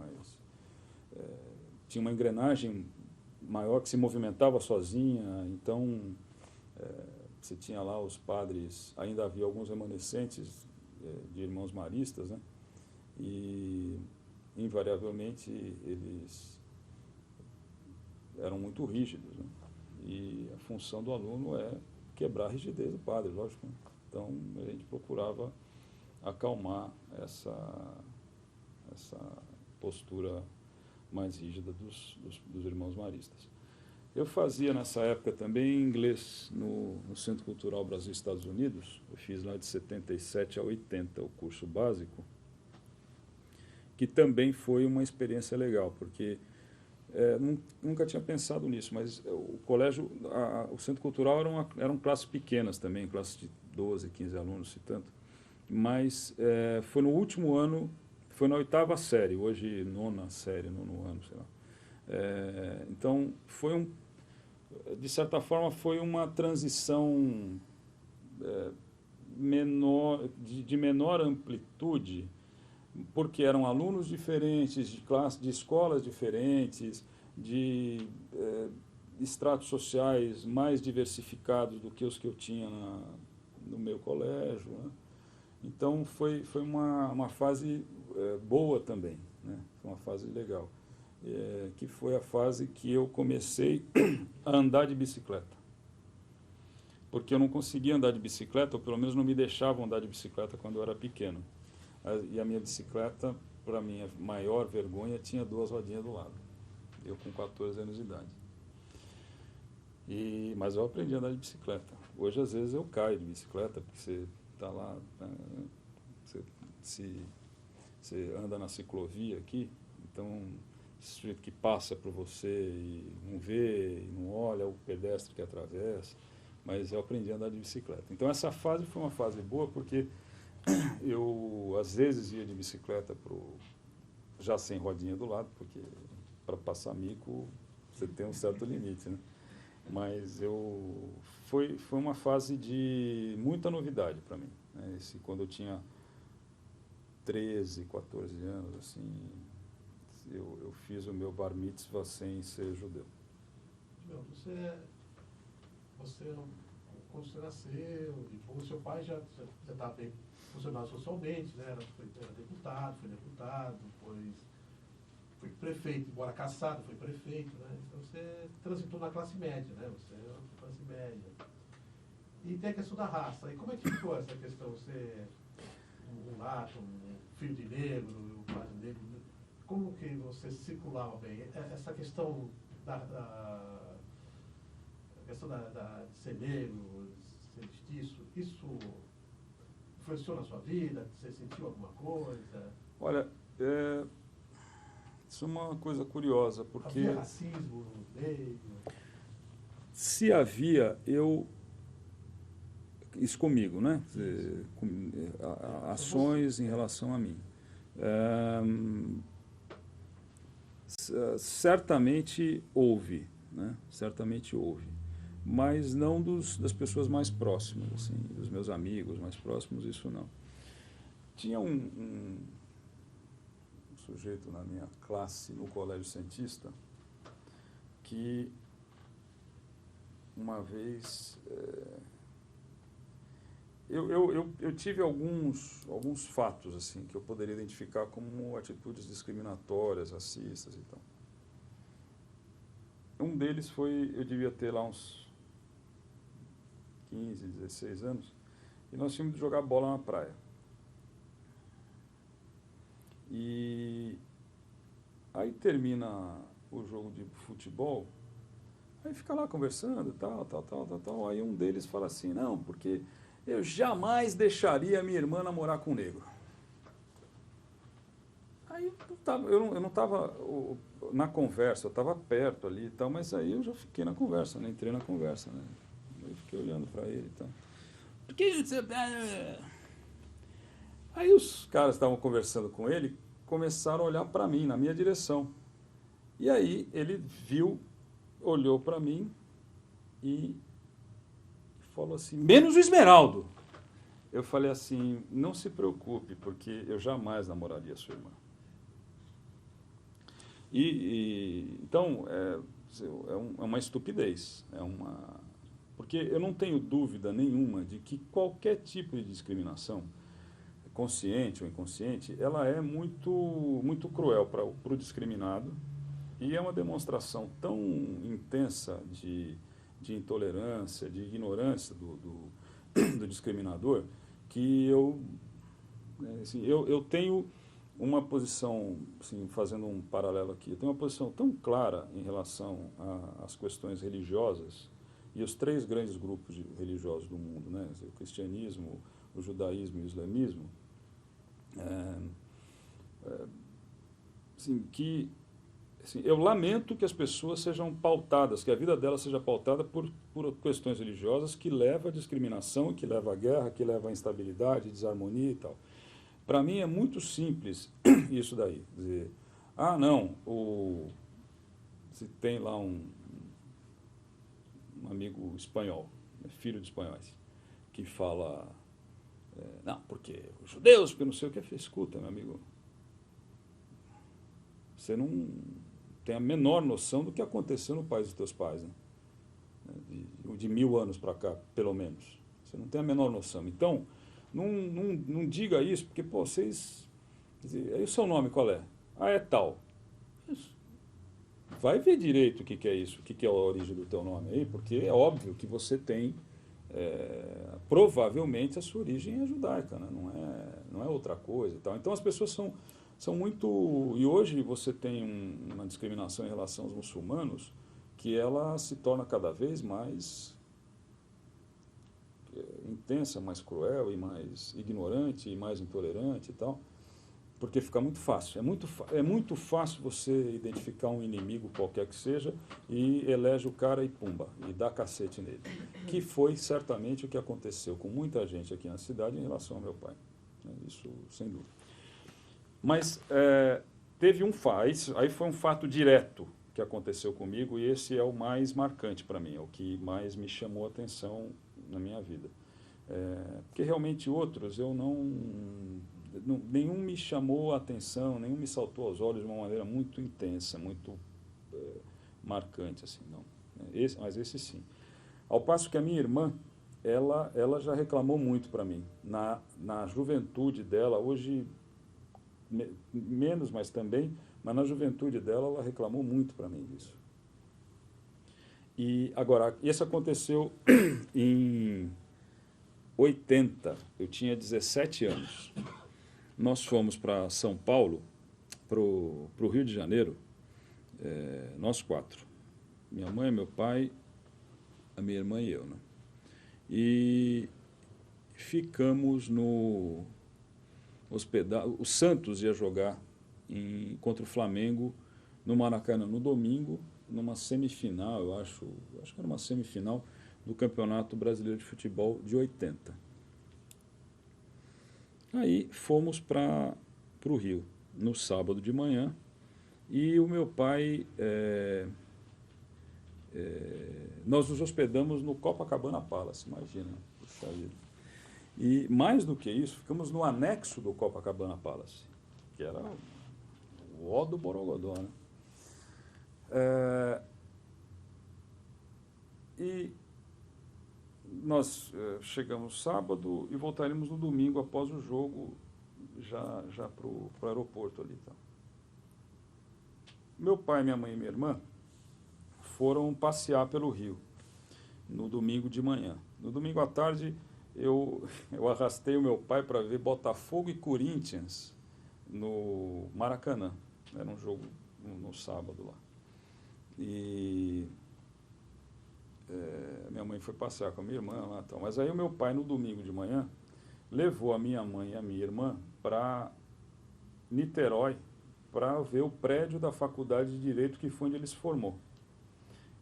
tinha uma engrenagem maior que se movimentava sozinha. Então, você tinha lá os padres, ainda havia alguns remanescentes de irmãos maristas, né? E, invariavelmente, eles eram muito rígidos, né? E a função do aluno é quebrar a rigidez do padre, lógico, né? Então, a gente procurava acalmar essa postura mais rígida dos irmãos maristas. Eu fazia, nessa época, também inglês no Centro Cultural Brasil-Estados Unidos. Eu fiz lá de 77 a 80 o curso básico, que também foi uma experiência legal, porque nunca tinha pensado nisso, mas o colégio, o Centro Cultural eram classes pequenas também, classes de 12, 15 alunos, se tanto. Mas foi no último ano, foi na 8ª série, hoje 9ª série, 9º ano, sei lá. Então, de certa forma, foi uma transição de menor amplitude, porque eram alunos diferentes, de escolas diferentes, de estratos sociais mais diversificados do que os que eu tinha no meu colégio, né? Então, foi uma fase boa também, né? Foi uma fase legal, que foi a fase que eu comecei a andar de bicicleta. Porque eu não conseguia andar de bicicleta, ou pelo menos não me deixavam andar de bicicleta quando eu era pequeno. E a minha bicicleta, para minha maior vergonha, tinha 2 rodinhas do lado. Eu com 14 anos de idade. Mas eu aprendi a andar de bicicleta. Hoje, às vezes, eu caio de bicicleta, porque você está lá, você anda na ciclovia aqui, então, esse sujeito que passa por você e não vê, e não olha, o pedestre que atravessa, mas eu aprendi a andar de bicicleta. Então, essa fase foi uma fase boa, porque eu, às vezes, ia de bicicleta já sem rodinha do lado, porque para passar mico você tem um certo limite, né? Mas foi uma fase de muita novidade para mim, né? Quando eu tinha 13, 14 anos, assim, eu fiz o meu bar mitzvah sem ser judeu. Você quando você nasceu, o seu pai já estava bem funcionado socialmente, né? Foi deputado, foi prefeito, embora cassado, foi prefeito, né? Então você transitou na classe média, né? Você é uma classe média. E tem a questão da raça. E como é que ficou essa questão? Você, um mulato, um filho de negro, um pai de negro, como que você circulava bem? Essa questão de ser negro, ser mestiço, isso influenciou na sua vida? Você sentiu alguma coisa? Olha, isso é uma coisa curiosa, porque... Havia racismo no meio? Se havia, isso comigo, né? Ações em relação a mim. Certamente houve, né? Certamente houve. Mas não das pessoas mais próximas, assim, dos meus amigos mais próximos, isso não. Tinha um sujeito na minha classe, no Colégio Santista, que uma vez... Eu tive alguns fatos assim que eu poderia identificar como atitudes discriminatórias, racistas e tal. Um deles foi, eu devia ter lá uns 15, 16 anos, e nós tínhamos de jogar bola na praia. E aí termina o jogo de futebol, aí fica lá conversando, tal. Aí um deles fala assim, não, porque eu jamais deixaria minha irmã namorar com um negro. Aí eu não estava na conversa, eu estava perto ali e tal, mas aí eu já fiquei na conversa, né? Entrei na conversa, né? Eu fiquei olhando para ele e tal. Por que você... Aí os caras que estavam conversando com ele começaram a olhar para mim, na minha direção. E aí ele olhou para mim e falou assim, menos o Esmeraldo. Eu falei assim, não se preocupe, porque eu jamais namoraria sua irmã. Então, é uma estupidez, porque eu não tenho dúvida nenhuma de que qualquer tipo de discriminação, consciente ou inconsciente, ela é muito, muito cruel para o discriminado e é uma demonstração tão intensa de intolerância, de ignorância do discriminador, que eu tenho uma posição, assim, fazendo um paralelo aqui, eu tenho uma posição tão clara em relação às questões religiosas e os 3 grandes grupos religiosos do mundo, né, o cristianismo, o judaísmo e o islamismo, assim, que assim, eu lamento que as pessoas sejam pautadas, que a vida delas seja pautada por questões religiosas que levam à discriminação, que levam à guerra, que levam à instabilidade, desarmonia e tal. Para mim é muito simples isso daí. Dizer, não, se tem lá um amigo espanhol, filho de espanhóis, que fala, não, porque os judeus, porque não sei o que, escuta, meu amigo, você não tem a menor noção do que aconteceu no país dos teus pais, né? De 1000 anos para cá, pelo menos. Você não tem a menor noção. Então, não diga isso, porque, pô, vocês... Aí o seu nome qual é? É tal. Vai ver direito o que é isso, o que é a origem do teu nome aí, porque é óbvio que você tem, provavelmente, a sua origem é judaica, né? Não é outra coisa e tal. Então, as pessoas são muito... E hoje você tem uma discriminação em relação aos muçulmanos que ela se torna cada vez mais intensa, mais cruel e mais ignorante e mais intolerante e tal, porque fica muito fácil. É muito fácil você identificar um inimigo qualquer que seja e elege o cara e pumba, e dá cacete nele. Que foi certamente o que aconteceu com muita gente aqui na cidade em relação ao meu pai. Isso sem dúvida. Mas teve aí foi um fato direto que aconteceu comigo e esse é o mais marcante para mim, é o que mais me chamou a atenção na minha vida. Porque realmente outros nenhum me chamou a atenção, nenhum me saltou aos olhos de uma maneira muito intensa, muito marcante, assim, não. Mas esse sim. Ao passo que a minha irmã, ela já reclamou muito para mim. Na juventude dela, hoje menos, mas também, mas na juventude dela, ela reclamou muito para mim disso. E agora, isso aconteceu em 80, eu tinha 17 anos. Nós fomos para São Paulo, para o Rio de Janeiro, nós 4. Minha mãe, meu pai, a minha irmã e eu, né? E ficamos no hospedado. O Santos ia jogar contra o Flamengo no Maracanã no domingo, numa semifinal, eu acho que era uma semifinal do Campeonato Brasileiro de Futebol de 80. Aí fomos para o Rio, no sábado de manhã, e o meu pai... nós nos hospedamos no Copacabana Palace, imagina. Puxa vida. E mais do que isso, ficamos no anexo do Copacabana Palace, que era o ó do Borogodó, né? E nós chegamos sábado e voltaremos no domingo após o jogo, já para o aeroporto ali. Tá? Meu pai, minha mãe e minha irmã foram passear pelo Rio no domingo de manhã. No domingo à tarde, eu arrastei o meu pai para ver Botafogo e Corinthians no Maracanã. Era um jogo no sábado lá. E minha mãe foi passear com a minha irmã lá, tal. Mas aí o meu pai, no domingo de manhã, levou a minha mãe e a minha irmã para Niterói para ver o prédio da Faculdade de Direito, que foi onde ele se formou.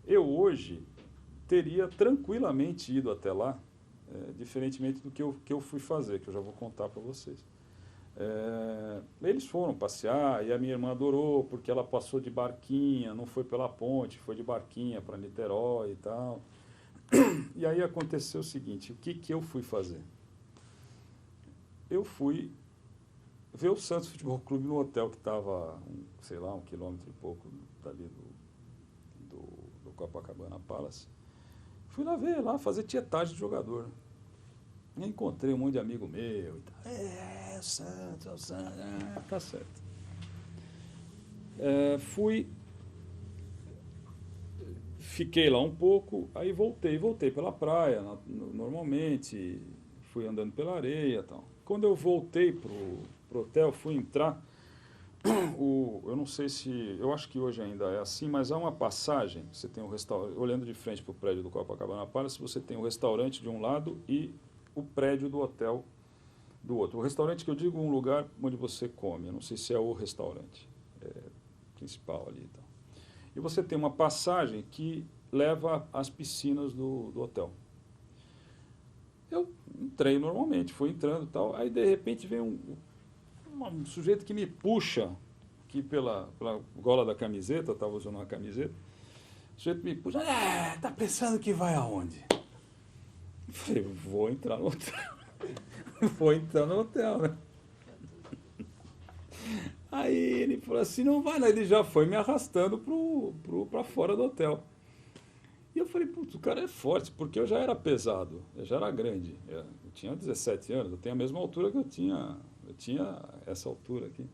Eu hoje teria tranquilamente ido até lá, diferentemente do que eu fui fazer, que eu já vou contar para vocês. Eles foram passear e a minha irmã adorou, porque ela passou de barquinha, não foi pela ponte, foi de barquinha para Niterói e tal. E aí aconteceu o seguinte, o que eu fui fazer? Eu fui ver o Santos Futebol Clube no hotel que estava, sei lá, 1 quilômetro e pouco dali do Copacabana Palace. Fui lá ver, fazer tietagem de jogador. E encontrei um monte de amigo meu e tal. O Santos, tá certo. Fiquei lá um pouco, aí voltei pela praia, normalmente, fui andando pela areia e tal. Quando eu voltei pro hotel, fui entrar, eu não sei se, eu acho que hoje ainda é assim, mas há uma passagem, você tem um restaurante, olhando de frente para o prédio do Copacabana Palace, você tem o restaurante de um lado e o prédio do hotel do outro. O restaurante que eu digo, um lugar onde você come, eu não sei se é o restaurante principal ali e tal. E você tem uma passagem que leva às piscinas do hotel. Eu entrei normalmente, fui entrando e tal, aí de repente vem um sujeito que me puxa aqui pela gola da camiseta, estava usando uma camiseta, o sujeito me puxa, tá pensando que vai aonde? Eu falei, vou entrar no hotel. Vou entrar no hotel, né? Aí ele falou assim, não vai, né? Ele já foi me arrastando para fora do hotel. E eu falei, putz, o cara é forte, porque eu já era pesado, eu já era grande. Eu tinha 17 anos, eu tenho a mesma altura que eu tinha essa altura aqui.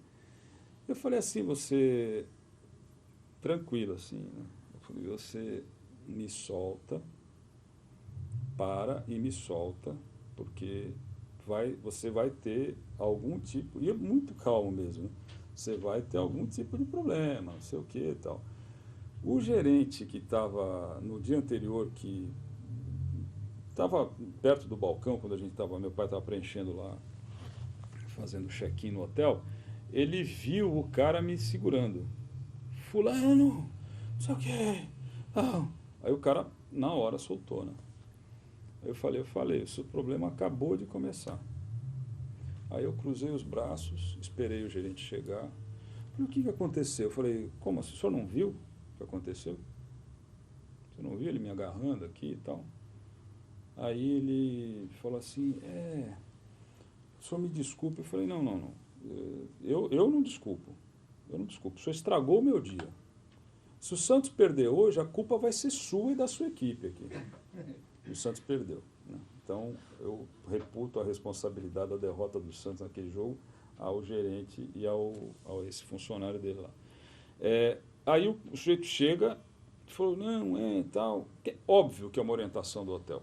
Eu falei assim, você, tranquilo assim, né? Eu falei, você me solta, para e me solta, porque você vai ter algum tipo, e é muito calmo mesmo, né? Você vai ter algum tipo de problema, não sei o que e tal. O gerente que estava no dia anterior, que estava perto do balcão, quando meu pai estava preenchendo lá, fazendo check-in no hotel, ele viu o cara me segurando. Fulano, não sei o que. Aí o cara, na hora, soltou, né? Aí eu falei, o seu problema acabou de começar. Aí eu cruzei os braços, esperei o gerente chegar. Falei, o que aconteceu? Eu falei, como assim? O senhor não viu o que aconteceu? Você não viu ele me agarrando aqui e tal? Aí ele falou assim, o senhor me desculpa. Eu falei, não. Eu não desculpo. Eu não desculpo. O senhor estragou o meu dia. Se o Santos perder hoje, a culpa vai ser sua e da sua equipe aqui. E o Santos perdeu, né? Então, eu reputo a responsabilidade da derrota do Santos naquele jogo ao gerente e ao esse funcionário dele lá. Aí o sujeito chega e falou, não, tal. É óbvio que é uma orientação do hotel.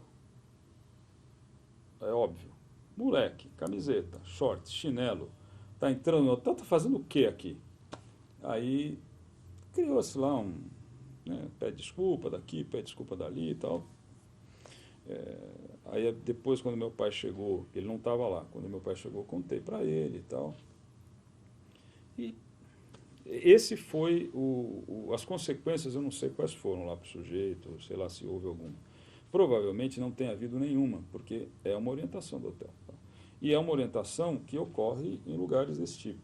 É óbvio. Moleque, camiseta, short, chinelo, tá entrando no hotel, tá fazendo o quê aqui? Aí criou-se lá pede desculpa daqui, pede desculpa dali e tal. Aí depois, quando meu pai chegou, ele não estava lá, quando meu pai chegou, contei para ele e tal. E esse foi as consequências, eu não sei quais foram lá para o sujeito, sei lá se houve alguma. Provavelmente não tem havido nenhuma, porque é uma orientação do hotel. Tá? E é uma orientação que ocorre em lugares desse tipo.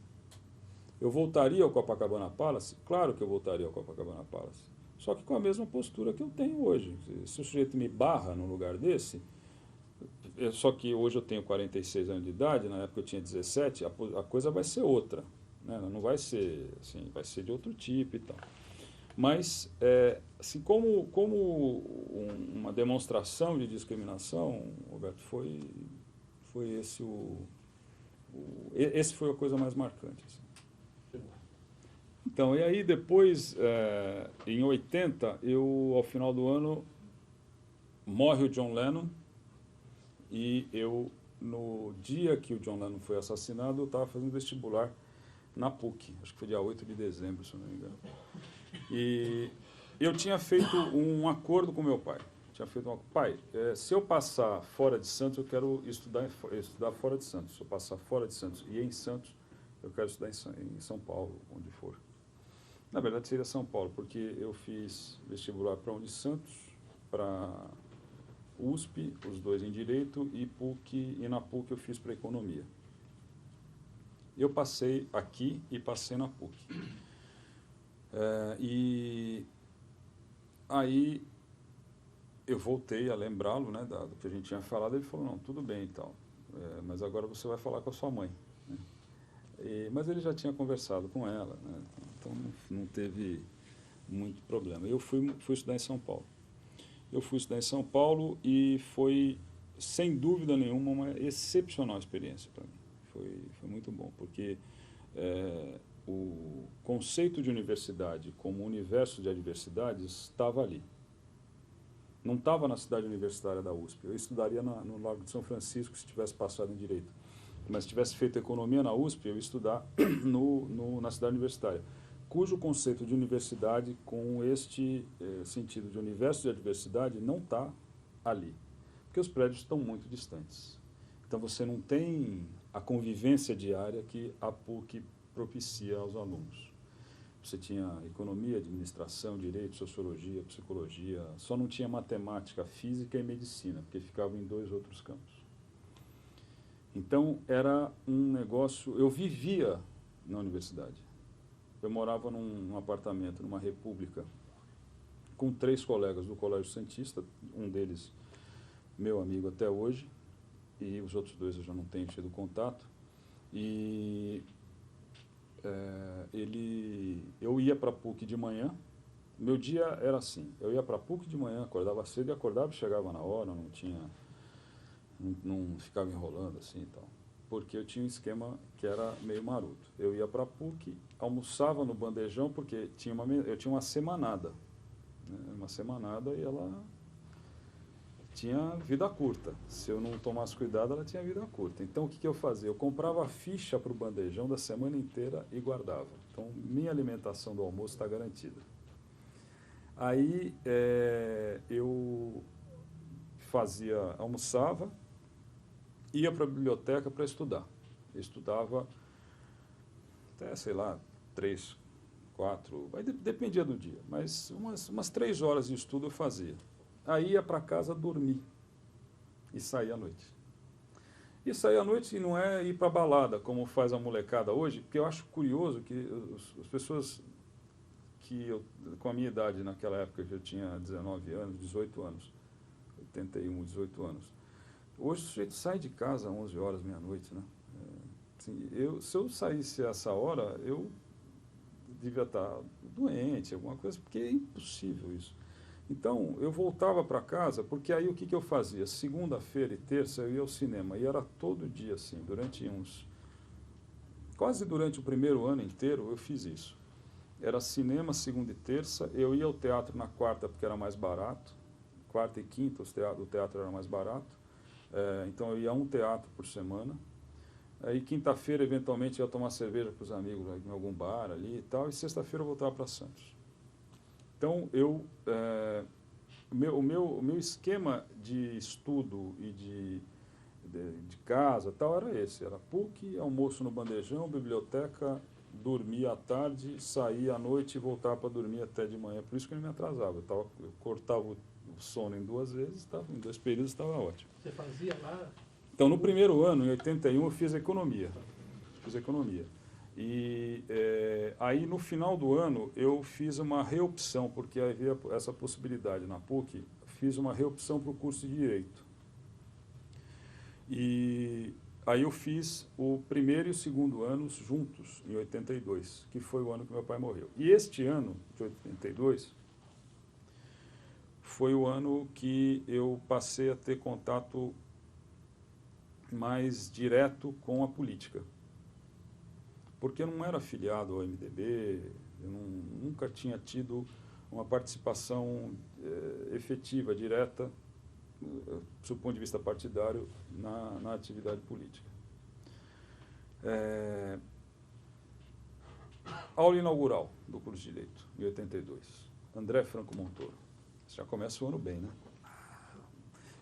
Eu voltaria ao Copacabana Palace? Claro que eu voltaria ao Copacabana Palace. Só que com a mesma postura que eu tenho hoje. Se o sujeito me barra num lugar desse, só que hoje eu tenho 46 anos de idade, na época eu tinha 17, a coisa vai ser outra. Né? Não vai ser assim, vai ser de outro tipo e tal. Mas, assim, como uma demonstração de discriminação, Roberto, foi esse esse foi a coisa mais marcante. Assim. Então, e aí depois, em 80, ao final do ano, morre o John Lennon, e no dia que o John Lennon foi assassinado, eu estava fazendo vestibular na PUC, acho que foi dia 8 de dezembro, se eu não me engano. E eu tinha feito um acordo com meu pai. Pai, se eu passar fora de Santos, eu quero estudar fora de Santos. Se eu passar fora de Santos e em Santos, eu quero estudar em São Paulo, onde for. Na verdade, seria São Paulo, porque eu fiz vestibular para Unisantos, para USP, os dois em Direito, e na PUC eu fiz para Economia. Eu passei aqui e passei na PUC. E aí eu voltei a lembrá-lo, né, do que a gente tinha falado. Ele falou, não, tudo bem e tal, mas agora você vai falar com a sua mãe, né? Mas ele já tinha conversado com ela, né? Então não teve muito problema. Eu fui estudar em São Paulo. Eu fui estudar em São Paulo e foi, sem dúvida nenhuma, uma excepcional experiência para mim. Foi muito bom, porque o conceito de universidade como universo de adversidades estava ali. Não estava na cidade universitária da USP. Eu estudaria no Largo de São Francisco se tivesse passado em Direito. Mas se tivesse feito Economia na USP, eu ia estudar na cidade universitária, cujo conceito de universidade com este sentido de universo de adversidade não está ali, porque os prédios estão muito distantes. Então você não tem a convivência diária que a PUC propicia aos alunos. Você tinha economia, administração, direito, sociologia, psicologia, só não tinha matemática, física e medicina, porque ficavam em 2 outros campos. Então era um negócio, eu vivia na universidade. Eu morava num apartamento, numa república, com 3 colegas do Colégio Santista, um deles meu amigo até hoje, e os outros 2 eu já não tenho tido contato. E eu ia para a PUC de manhã. Meu dia era assim, eu ia para a PUC de manhã, acordava cedo e acordava e chegava na hora, não ficava enrolando assim e tal, porque eu tinha um esquema que era meio maroto. Eu ia para a PUC, almoçava no bandejão, porque eu tinha uma semanada, né? Uma semanada, e ela tinha vida curta. Se eu não tomasse cuidado, ela tinha vida curta. Então, o que eu fazia? Eu comprava a ficha para o bandejão da semana inteira e guardava. Então, minha alimentação do almoço está garantida. Aí, eu almoçava, ia para a biblioteca para estudar. Eu estudava até, sei lá, 3, 4, aí dependia do dia, mas umas 3 horas de estudo eu fazia. Aí ia para casa dormir e saía à noite. E sair à noite não é ir para balada, como faz a molecada hoje, porque eu acho curioso que as pessoas com a minha idade naquela época, eu tinha 19 anos, 18 anos, 81, 18 anos. Hoje o sujeito sai de casa às 11 horas, meia-noite, né? Assim, se eu saísse a essa hora, eu devia estar doente, alguma coisa, porque é impossível isso. Então, eu voltava para casa, porque aí o que eu fazia? Segunda-feira e terça eu ia ao cinema, e era todo dia assim, quase durante o primeiro ano inteiro eu fiz isso. Era cinema segunda e terça, eu ia ao teatro na quarta porque era mais barato, quarta e quinta o teatro era mais barato, então eu ia a um teatro por semana. Aí quinta-feira, eventualmente, eu ia tomar cerveja com os amigos em algum bar ali e tal, e sexta-feira eu voltava para Santos. Então, o meu esquema de estudo e de casa tal era esse, era PUC, almoço no bandejão, biblioteca, dormia à tarde, saía à noite e voltava para dormir até de manhã. Por isso que eu não me atrasava, eu cortava o sono em 2 vezes, em 2 períodos estava ótimo. Você fazia lá? Então, no primeiro ano, em 81, eu fiz economia. E aí, no final do ano, eu fiz uma reopção, porque havia essa possibilidade na PUC, fiz uma reopção para o curso de Direito. E aí eu fiz o primeiro e o segundo anos juntos, em 82, que foi o ano que meu pai morreu. E este ano, de 82, foi o ano que eu passei a ter contato mais direto com a política. Porque eu não era afiliado ao MDB, eu nunca tinha tido uma participação efetiva, direta, do ponto de vista partidário, na atividade política. Aula inaugural do curso de Direito, em 82. André Franco Montoro. Já começa o ano bem, né?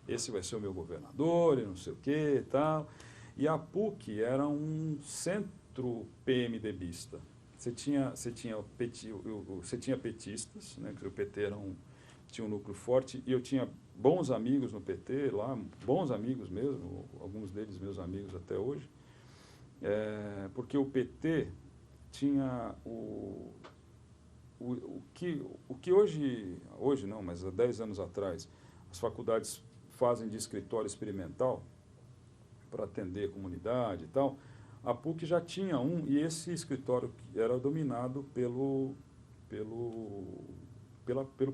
Esse vai ser o meu governador e não sei o que e tal. E a PUC era um centro PMDBista. Você tinha petistas, né? O PT tinha um núcleo forte, e eu tinha bons amigos no PT lá, bons amigos mesmo, alguns deles meus amigos até hoje, porque o PT tinha o que hoje não, mas há 10 anos atrás, as faculdades fazem de escritório experimental para atender a comunidade e tal, a PUC já tinha um, e esse escritório era dominado pelo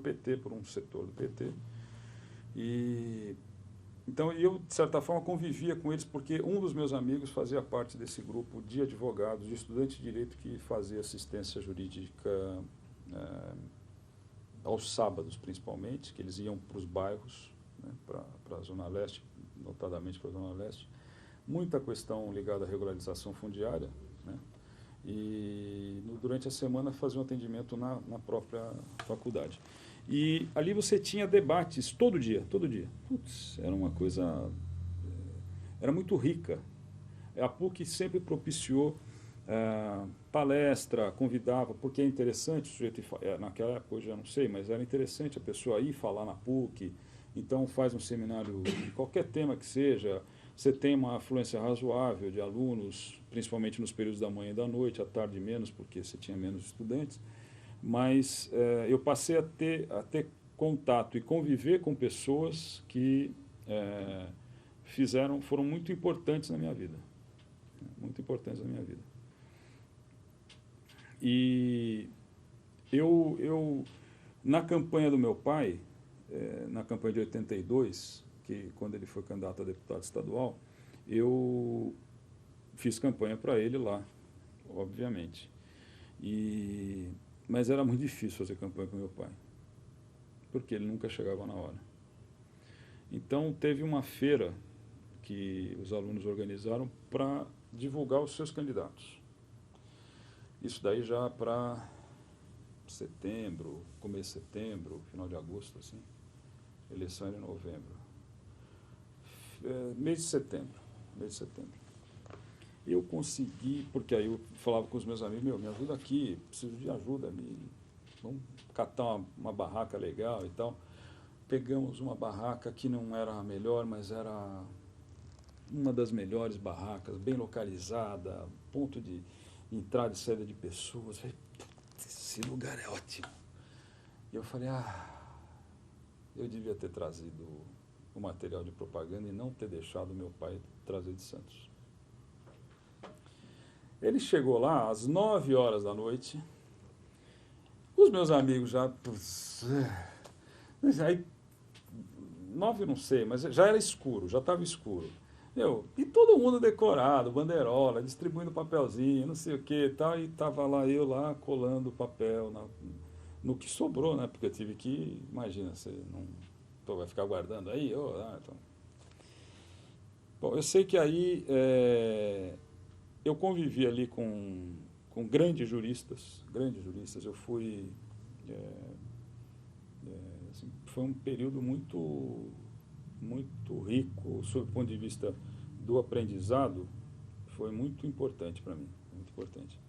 PT, por um setor do PT. Então, eu, de certa forma, convivia com eles, porque um dos meus amigos fazia parte desse grupo de advogados, de estudantes de direito que fazia assistência jurídica aos sábados, principalmente, que eles iam para os bairros, né, para a Zona Leste, notadamente para a Zona Leste. Muita questão ligada à regularização fundiária, né, e durante a semana faziam um atendimento na própria faculdade. E ali você tinha debates todo dia, todo dia. Putz, era uma coisa... Era muito rica. A PUC sempre propiciou palestra, convidava, porque é interessante, o sujeito, naquela época, hoje eu não sei, mas era interessante a pessoa ir falar na PUC, então faz um seminário de qualquer tema que seja, você tem uma afluência razoável de alunos, principalmente nos períodos da manhã e da noite, à tarde menos, porque você tinha menos estudantes. Mas eu passei a ter contato e conviver com pessoas que foram muito importantes na minha vida. Muito importantes na minha vida. E eu na campanha do meu pai, na campanha de 82, que quando ele foi candidato a deputado estadual, eu fiz campanha para ele lá, obviamente. Mas era muito difícil fazer campanha com meu pai, porque ele nunca chegava na hora. Então, teve uma feira que os alunos organizaram para divulgar os seus candidatos. Isso daí já para setembro, começo de setembro, final de agosto, assim. Eleição era em novembro. Mês de setembro. Eu consegui, porque aí eu falava com os meus amigos, me ajuda aqui, preciso de ajuda, vamos catar uma barraca legal e tal. Pegamos uma barraca que não era a melhor, mas era uma das melhores barracas, bem localizada, ponto de entrada e saída de pessoas. Falei, esse lugar é ótimo. E eu falei, eu devia ter trazido o material de propaganda e não ter deixado meu pai trazer de Santos. Ele chegou lá às 9 horas da noite, os meus amigos já... Aí, 9 não sei, mas já era escuro, já estava escuro. E todo mundo decorado, bandeirola, distribuindo papelzinho, não sei o que e tal, e estava lá eu lá colando papel no que sobrou, né? Porque eu tive que, imagina, você não vai ficar guardando aí? Então. Bom, eu sei que aí eu convivi ali com grandes juristas. Eu fui... assim, foi um período muito rico, sob o ponto de vista do aprendizado, foi muito importante para mim, muito importante.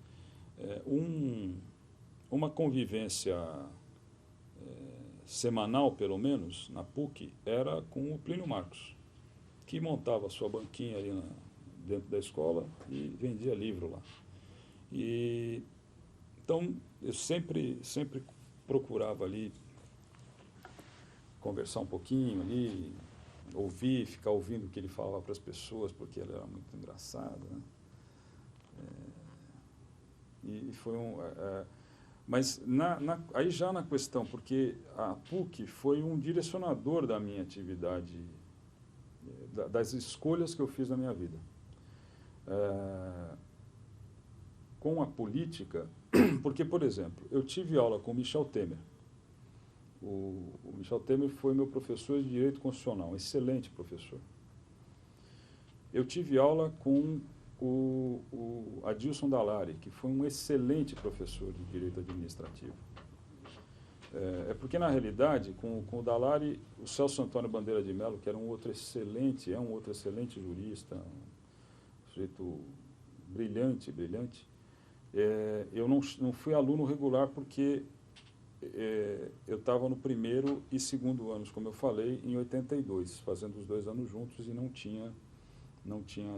Uma convivência semanal, pelo menos, na PUC, era com o Plínio Marcos, que montava a sua banquinha ali dentro da escola e vendia livro lá. Então, eu sempre procurava ali conversar um pouquinho ali, ficar ouvindo o que ele falava para as pessoas, porque ele era muito engraçado, né? E foi mas aí já na questão, porque a PUC foi um direcionador da minha atividade, das escolhas que eu fiz na minha vida. Com a política, porque, por exemplo, eu tive aula com o Michel Temer. O Michel Temer foi meu professor de Direito Constitucional, um excelente professor. Eu tive aula com o Adilson Dallari, que foi um excelente professor de Direito Administrativo. Porque, na realidade, com o Dallari, o Celso Antônio Bandeira de Mello, que era um outro excelente jurista, um sujeito brilhante, eu não fui aluno regular porque eu estava no primeiro e segundo anos, como eu falei, em 82, fazendo os 2 anos juntos e não tinha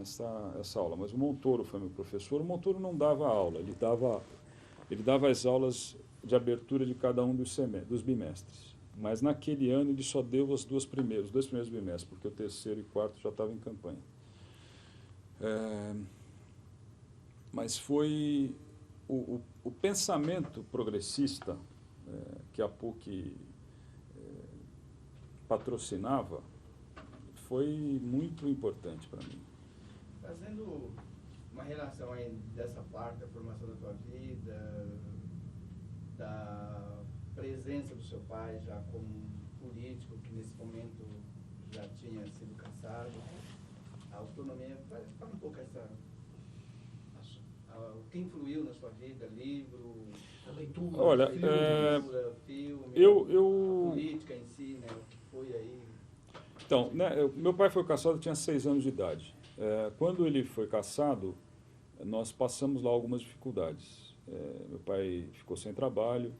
essa aula. Mas o Montoro foi meu professor. O Montoro não dava aula, ele dava as aulas de abertura de cada um dos bimestres. Mas naquele ano ele só deu os dois primeiros bimestres, porque o terceiro e quarto já estava em campanha. Mas foi o pensamento progressista que a PUC patrocinava foi muito importante para mim. Fazendo uma relação aí dessa parte da formação da tua vida, da presença do seu pai já como político, que nesse momento já tinha sido cassado, a autonomia, fala um pouco o que influiu na sua vida, livro, A leitura, Olha, filme, eu a política em si, né, o que foi aí. Então, né, meu pai foi cassado, eu tinha 6 anos de idade. Quando ele foi cassado, nós passamos lá algumas dificuldades. Meu pai ficou sem trabalho,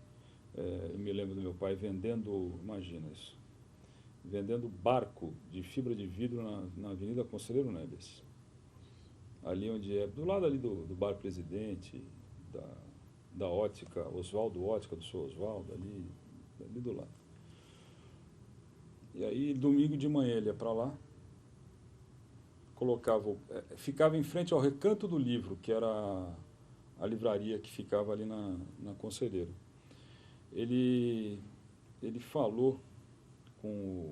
eu me lembro do meu pai vendendo, imagina isso, vendendo barco de fibra de vidro na Avenida Conselheiro Neves. Ali onde do lado ali do Bar Presidente, da ótica, Oswaldo Ótica, do seu Oswaldo, ali do lado. E aí, domingo de manhã ele ia para lá, ficava em frente ao Recanto do Livro, que era a livraria que ficava ali na Conselheiro. Ele falou com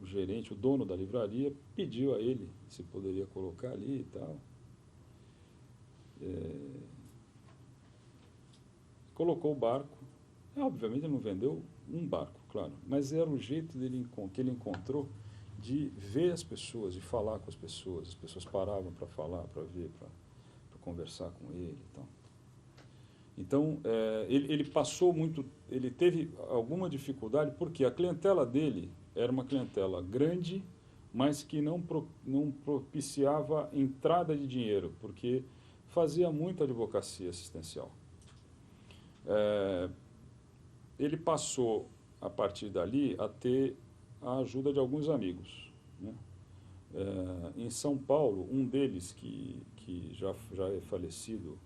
o gerente, o dono da livraria, pediu a ele se poderia colocar ali e tal. Colocou o barco. Obviamente ele não vendeu um barco, claro, mas era o jeito que ele encontrou de ver as pessoas, de falar com as pessoas. As pessoas paravam para falar, para ver, para conversar com ele e tal. Então, ele passou muito, ele teve alguma dificuldade, porque a clientela dele era uma clientela grande, mas que não propiciava entrada de dinheiro, porque fazia muita advocacia assistencial. Ele passou, a partir dali, a ter a ajuda de alguns amigos, né? Em São Paulo, um deles, que já é falecido,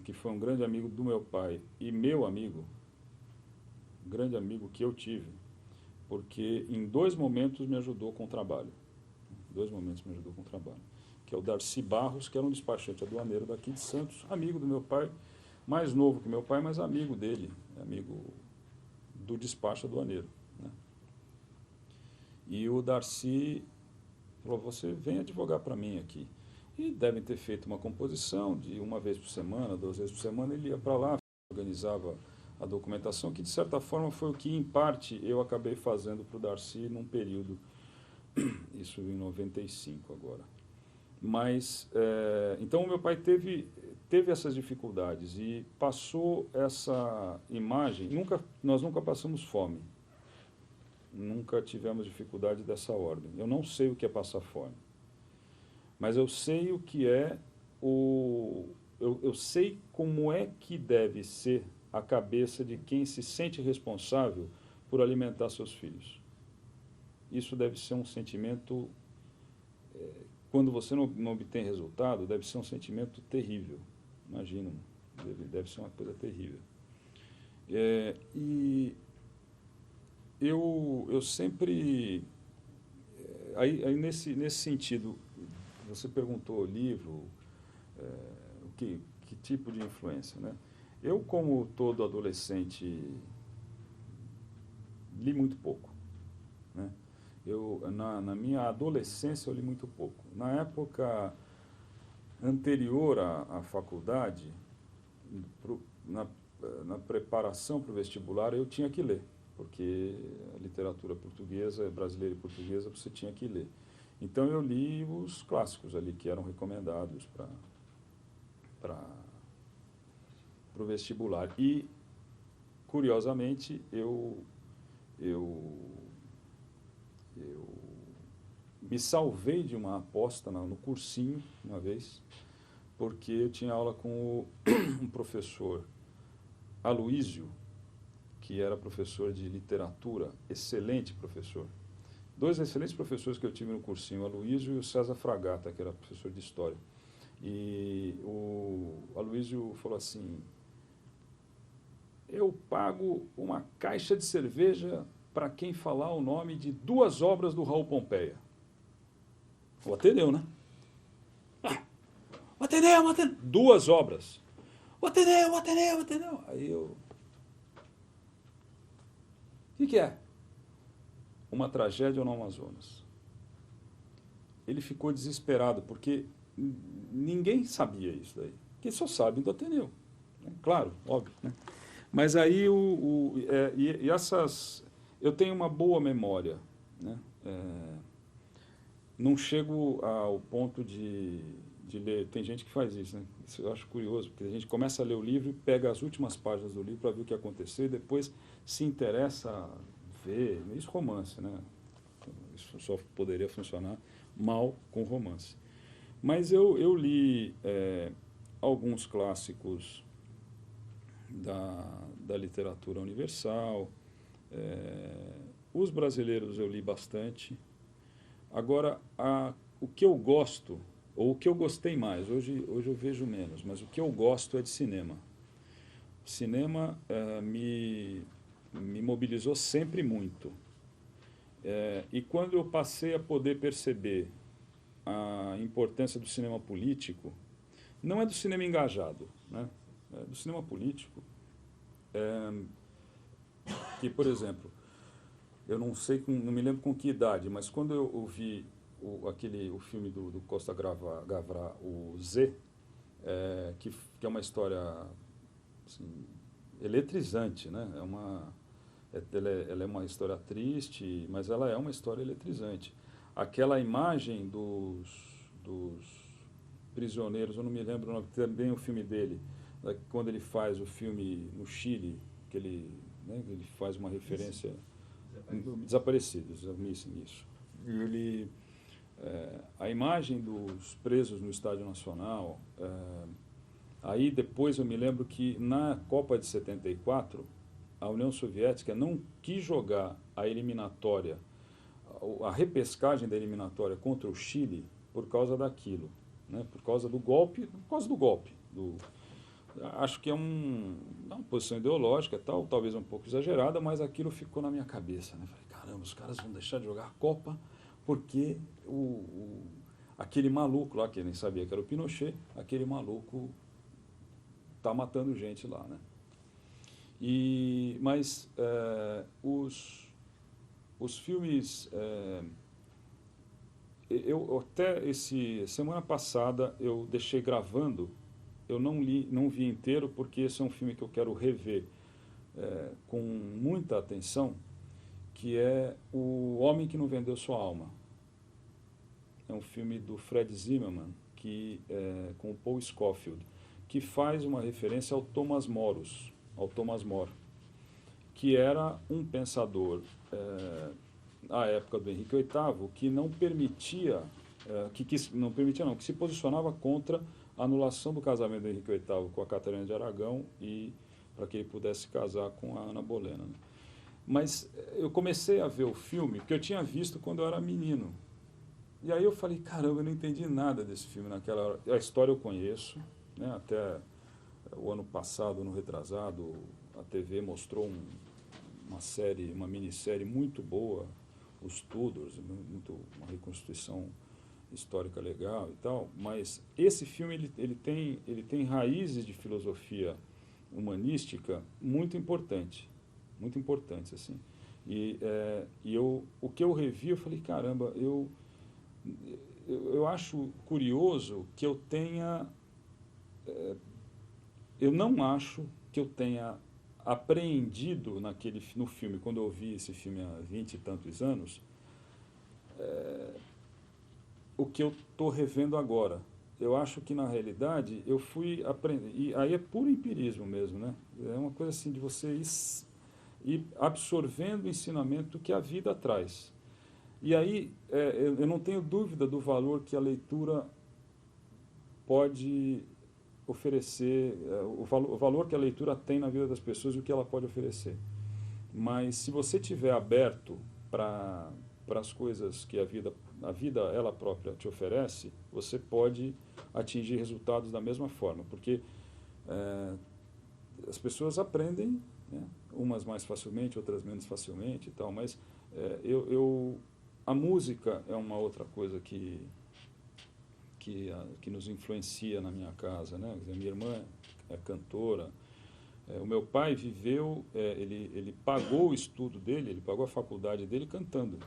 que foi um grande amigo do meu pai e meu amigo, um grande amigo que eu tive, porque em 2 momentos me ajudou com o trabalho. 2 momentos me ajudou com o trabalho. Que é o Darcy Barros, que era um despachante aduaneiro daqui de Santos, amigo do meu pai, mais novo que meu pai, mas amigo dele, amigo do despacho aduaneiro, né? E o Darcy falou, você vem advogar para mim aqui. E devem ter feito uma composição de 1 vez por semana, 2 vezes por semana, ele ia para lá, organizava a documentação, que de certa forma foi o que, em parte, eu acabei fazendo para o Darcy num período, isso em 95 agora. Mas, então, o meu pai teve essas dificuldades e passou essa imagem. Nós nunca passamos fome, nunca tivemos dificuldade dessa ordem. Eu não sei o que é passar fome, mas eu sei o que é eu sei como é que deve ser a cabeça de quem se sente responsável por alimentar seus filhos. Isso deve ser um sentimento, quando você não obtém resultado, deve ser um sentimento terrível. Imagina, deve ser uma coisa terrível. E eu sempre... Aí nesse sentido, você perguntou livro, que tipo de influência, né? Eu, como todo adolescente, li muito pouco, né? Na minha adolescência, eu li muito pouco. Na época anterior à faculdade, na preparação para o vestibular, eu tinha que ler, porque a literatura portuguesa, brasileira e portuguesa, você tinha que ler. Então, eu li os clássicos ali, que eram recomendados para o vestibular. E, curiosamente, eu me salvei de uma aposta no cursinho, uma vez, porque eu tinha aula com um professor, Aloísio, que era professor de literatura, excelente professor. 2 excelentes professores que eu tive no cursinho, o Aloísio e o César Fragata, que era professor de História. E o Aloísio falou assim, eu pago uma caixa de cerveja para quem falar o nome de 2 obras do Raul Pompeia. O Ateneu, né? O Ateneu, o Ateneu. 2 obras. O Ateneu, o Ateneu, o Ateneu. Aí eu... O que é? Uma tragédia no Amazonas. Ele ficou desesperado, porque ninguém sabia isso daí. Porque só sabem do Ateneu. Né? Claro, óbvio. Né? Mas aí essas... Eu tenho uma boa memória. Né? Não chego ao ponto de ler. Tem gente que faz isso, né? Isso eu acho curioso, porque a gente começa a ler o livro, pega as últimas páginas do livro para ver o que aconteceu e depois se interessa a ver. Isso romance, né? Isso só poderia funcionar mal com romance. Mas eu li alguns clássicos da literatura universal. Os brasileiros eu li bastante. Agora, o que eu gosto, ou o que eu gostei mais, hoje eu vejo menos, mas o que eu gosto é de cinema. O cinema me mobilizou sempre muito. E quando eu passei a poder perceber a importância do cinema político, não é do cinema engajado, né? É do cinema político, que, por exemplo, eu não sei, não me lembro com que idade, mas quando eu vi o filme do Costa Gavras, o Z, que é uma história assim, eletrizante, né? Ela é uma história triste, mas ela é uma história eletrizante. Aquela imagem dos prisioneiros, eu não me lembro o nome, também o filme dele, quando ele faz o filme no Chile, que ele faz uma referência... Desaparecidos, isso. E a imagem dos presos no Estádio Nacional, aí depois eu me lembro que na Copa de 74, a União Soviética não quis jogar a eliminatória, a repescagem da eliminatória contra o Chile por causa daquilo, né? Por causa do golpe. Acho que é uma posição ideológica, talvez um pouco exagerada, mas aquilo ficou na minha cabeça. Né? Falei, caramba, os caras vão deixar de jogar a Copa porque aquele maluco lá, que nem sabia que era o Pinochet, aquele maluco está matando gente lá. Né? Mas os filmes... semana passada eu deixei gravando. Eu não vi inteiro, porque esse é um filme que eu quero rever com muita atenção, que é O Homem que Não Vendeu Sua Alma. É um filme do Fred Zinnemann, com o Paul Scofield, que faz uma referência ao Thomas More, que era um pensador, à época do Henrique VIII, que não permitia, que se posicionava contra a anulação do casamento do Henrique VIII com a Catarina de Aragão e para que ele pudesse casar com a Ana Bolena. Né? Mas eu comecei a ver o filme, porque eu tinha visto quando eu era menino. E aí eu falei, caramba, eu não entendi nada desse filme naquela hora. A história eu conheço, né? Até o ano passado, no retrasado, a TV mostrou uma minissérie muito boa, Os Tudors, uma reconstituição histórica legal e tal, mas esse filme ele tem raízes de filosofia humanística muito importantes assim. O que eu revi, eu falei, caramba, eu acho curioso que eu não acho que eu tenha apreendido no filme, quando eu vi esse filme há 20 e tantos anos, o que eu estou revendo agora. Eu acho que, na realidade, eu fui aprender... E aí é puro empirismo mesmo, né? É uma coisa assim de você ir absorvendo o ensinamento que a vida traz. E aí, eu não tenho dúvida do valor que a leitura pode oferecer, o valor que a leitura tem na vida das pessoas e o que ela pode oferecer. Mas, se você estiver aberto para as coisas que a vida ela própria te oferece, você pode atingir resultados da mesma forma, porque as pessoas aprendem né? Umas mais facilmente, outras menos facilmente e tal, mas a música é uma outra coisa que nos influencia na minha casa, né? Quer dizer, minha irmã é cantora, o meu pai viveu, ele pagou o estudo dele, ele pagou a faculdade dele cantando, né?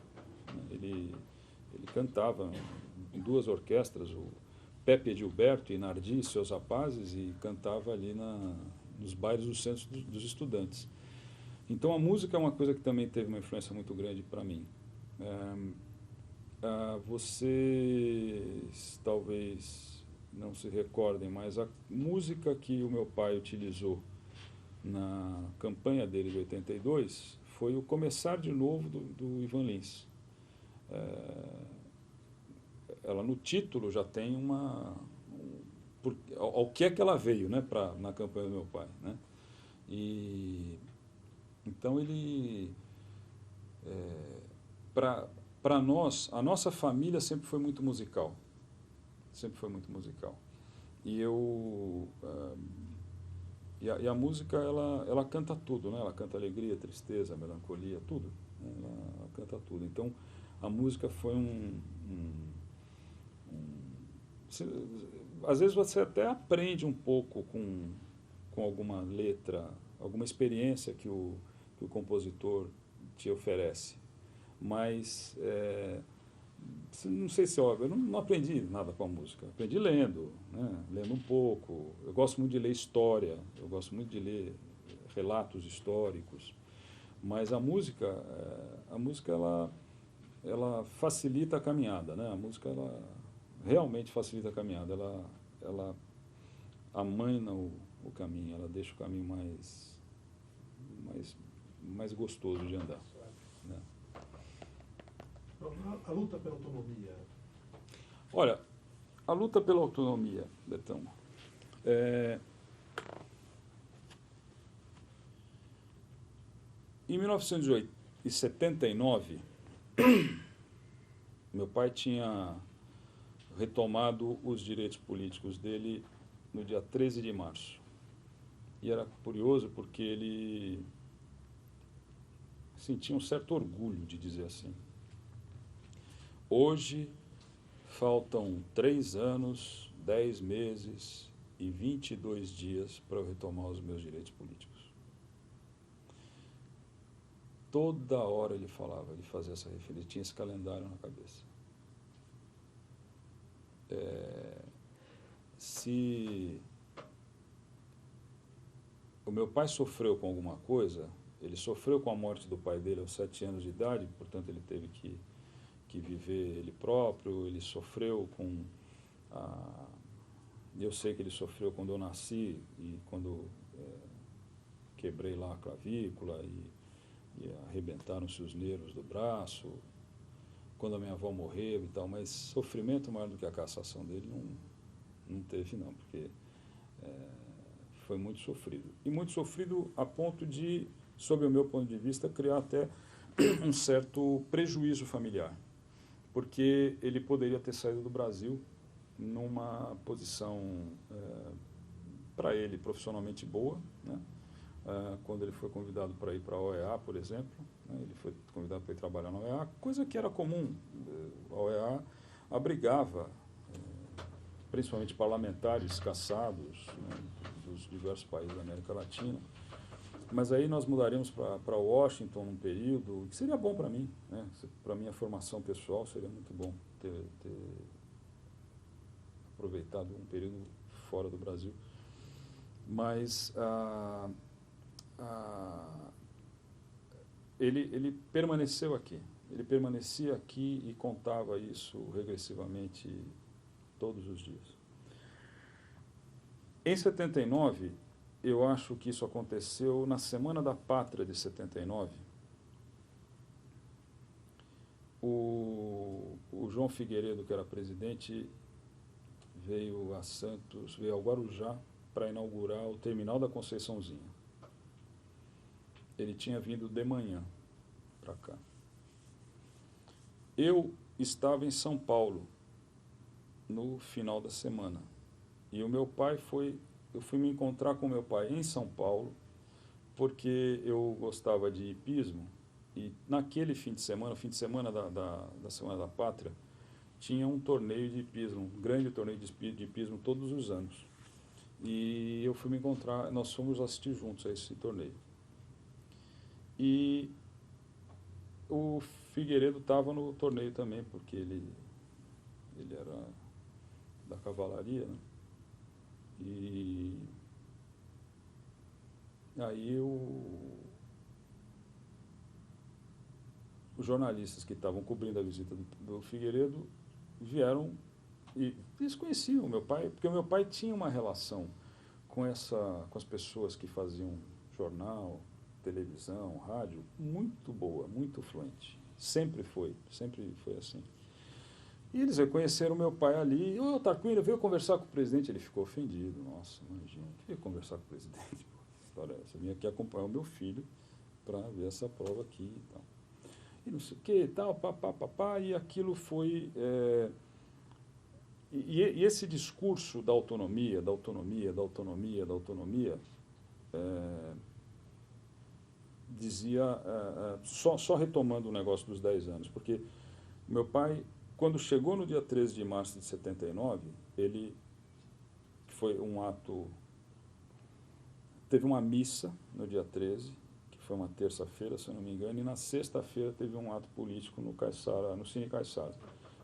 Ele cantava em 2 orquestras, o Pepe Gilberto e Nardi e seus rapazes, e cantava ali nos bailes do centro dos estudantes. Então a música é uma coisa que também teve uma influência muito grande para mim. Vocês talvez não se recordem, mas a música que o meu pai utilizou na campanha dele de 82 foi o Começar de Novo do Ivan Lins. Ela no título já tem ao que é que ela veio, né, na campanha do meu pai, né? E então ele para nós, a nossa família sempre foi muito musical, e a música ela canta tudo, né? Ela canta alegria, tristeza, melancolia, tudo, né? Ela canta tudo. Então a música foi às vezes você até aprende um pouco com alguma letra, alguma experiência que o compositor te oferece. Mas, não sei se é óbvio, eu não aprendi nada com a música. Aprendi lendo, né? Lendo um pouco. Eu gosto muito de ler história, eu gosto muito de ler relatos históricos. Mas a música ela facilita a caminhada, né? A música ela realmente facilita a caminhada. Ela amaina o caminho, ela deixa o caminho mais gostoso de andar, né? A luta pela autonomia. Olha, a luta pela autonomia, Betão, em 1979, meu pai tinha retomado os direitos políticos dele no dia 13 de março. E era curioso porque ele sentia um certo orgulho de dizer assim: hoje faltam 3 anos, 10 meses e 22 dias para eu retomar os meus direitos políticos. Toda hora ele falava, ele fazia essa referência, ele tinha esse calendário na cabeça. Se o meu pai sofreu com alguma coisa, ele sofreu com a morte do pai dele aos 7 anos de idade, portanto ele teve que viver ele próprio, ele sofreu com eu sei que ele sofreu quando eu nasci e quando quebrei lá a clavícula e arrebentaram-se os nervos do braço, quando a minha avó morreu e tal, mas sofrimento maior do que a cassação dele não teve não, porque foi muito sofrido. E muito sofrido a ponto de, sob o meu ponto de vista, criar até um certo prejuízo familiar, porque ele poderia ter saído do Brasil numa posição, para ele, profissionalmente boa, né? Quando ele foi convidado para ir para a OEA, por exemplo, né? Ele foi convidado para ir trabalhar na OEA, coisa que era comum. A OEA abrigava, principalmente parlamentares cassados, né, dos diversos países da América Latina. Mas aí nós mudaríamos para Washington num período que seria bom para mim, né? Para a minha formação pessoal seria muito bom ter aproveitado um período fora do Brasil. Mas ele permaneceu aqui. Ele permanecia aqui e contava isso regressivamente todos os dias. Em 79, eu acho que isso aconteceu na Semana da Pátria de 79. O João Figueiredo, que era presidente, veio a Santos, veio ao Guarujá para inaugurar o terminal da Conceiçãozinha. Ele tinha vindo de manhã para cá. Eu estava em São Paulo no final da semana. E o meu pai eu fui me encontrar com meu pai em São Paulo porque eu gostava de hipismo, e naquele fim de semana da Semana da Pátria, tinha um torneio de hipismo, um grande torneio de hipismo todos os anos. E eu fui me encontrar, nós fomos assistir juntos a esse torneio. E o Figueiredo estava no torneio também, porque ele era da cavalaria, né? E aí os jornalistas que estavam cobrindo a visita do Figueiredo vieram e eles conheciam o meu pai, porque o meu pai tinha uma relação com as pessoas que faziam jornal, televisão, rádio, muito boa, muito fluente. Sempre foi assim. E eles reconheceram meu pai ali. Ô, Tarquínio, veio conversar com o presidente. Ele ficou ofendido. Nossa, imagina, veio conversar com o presidente. História essa. Eu vim aqui acompanhar o meu filho para ver essa prova aqui e tal. E não sei o que, tal, papá, e aquilo foi... E esse discurso da autonomia, dizia, só retomando o negócio dos 10 anos, porque meu pai, quando chegou no dia 13 de março de 79, ele foi um ato... Teve uma missa no dia 13, que foi uma terça-feira, se eu não me engano, e na sexta-feira teve um ato político no Cine Caiçara,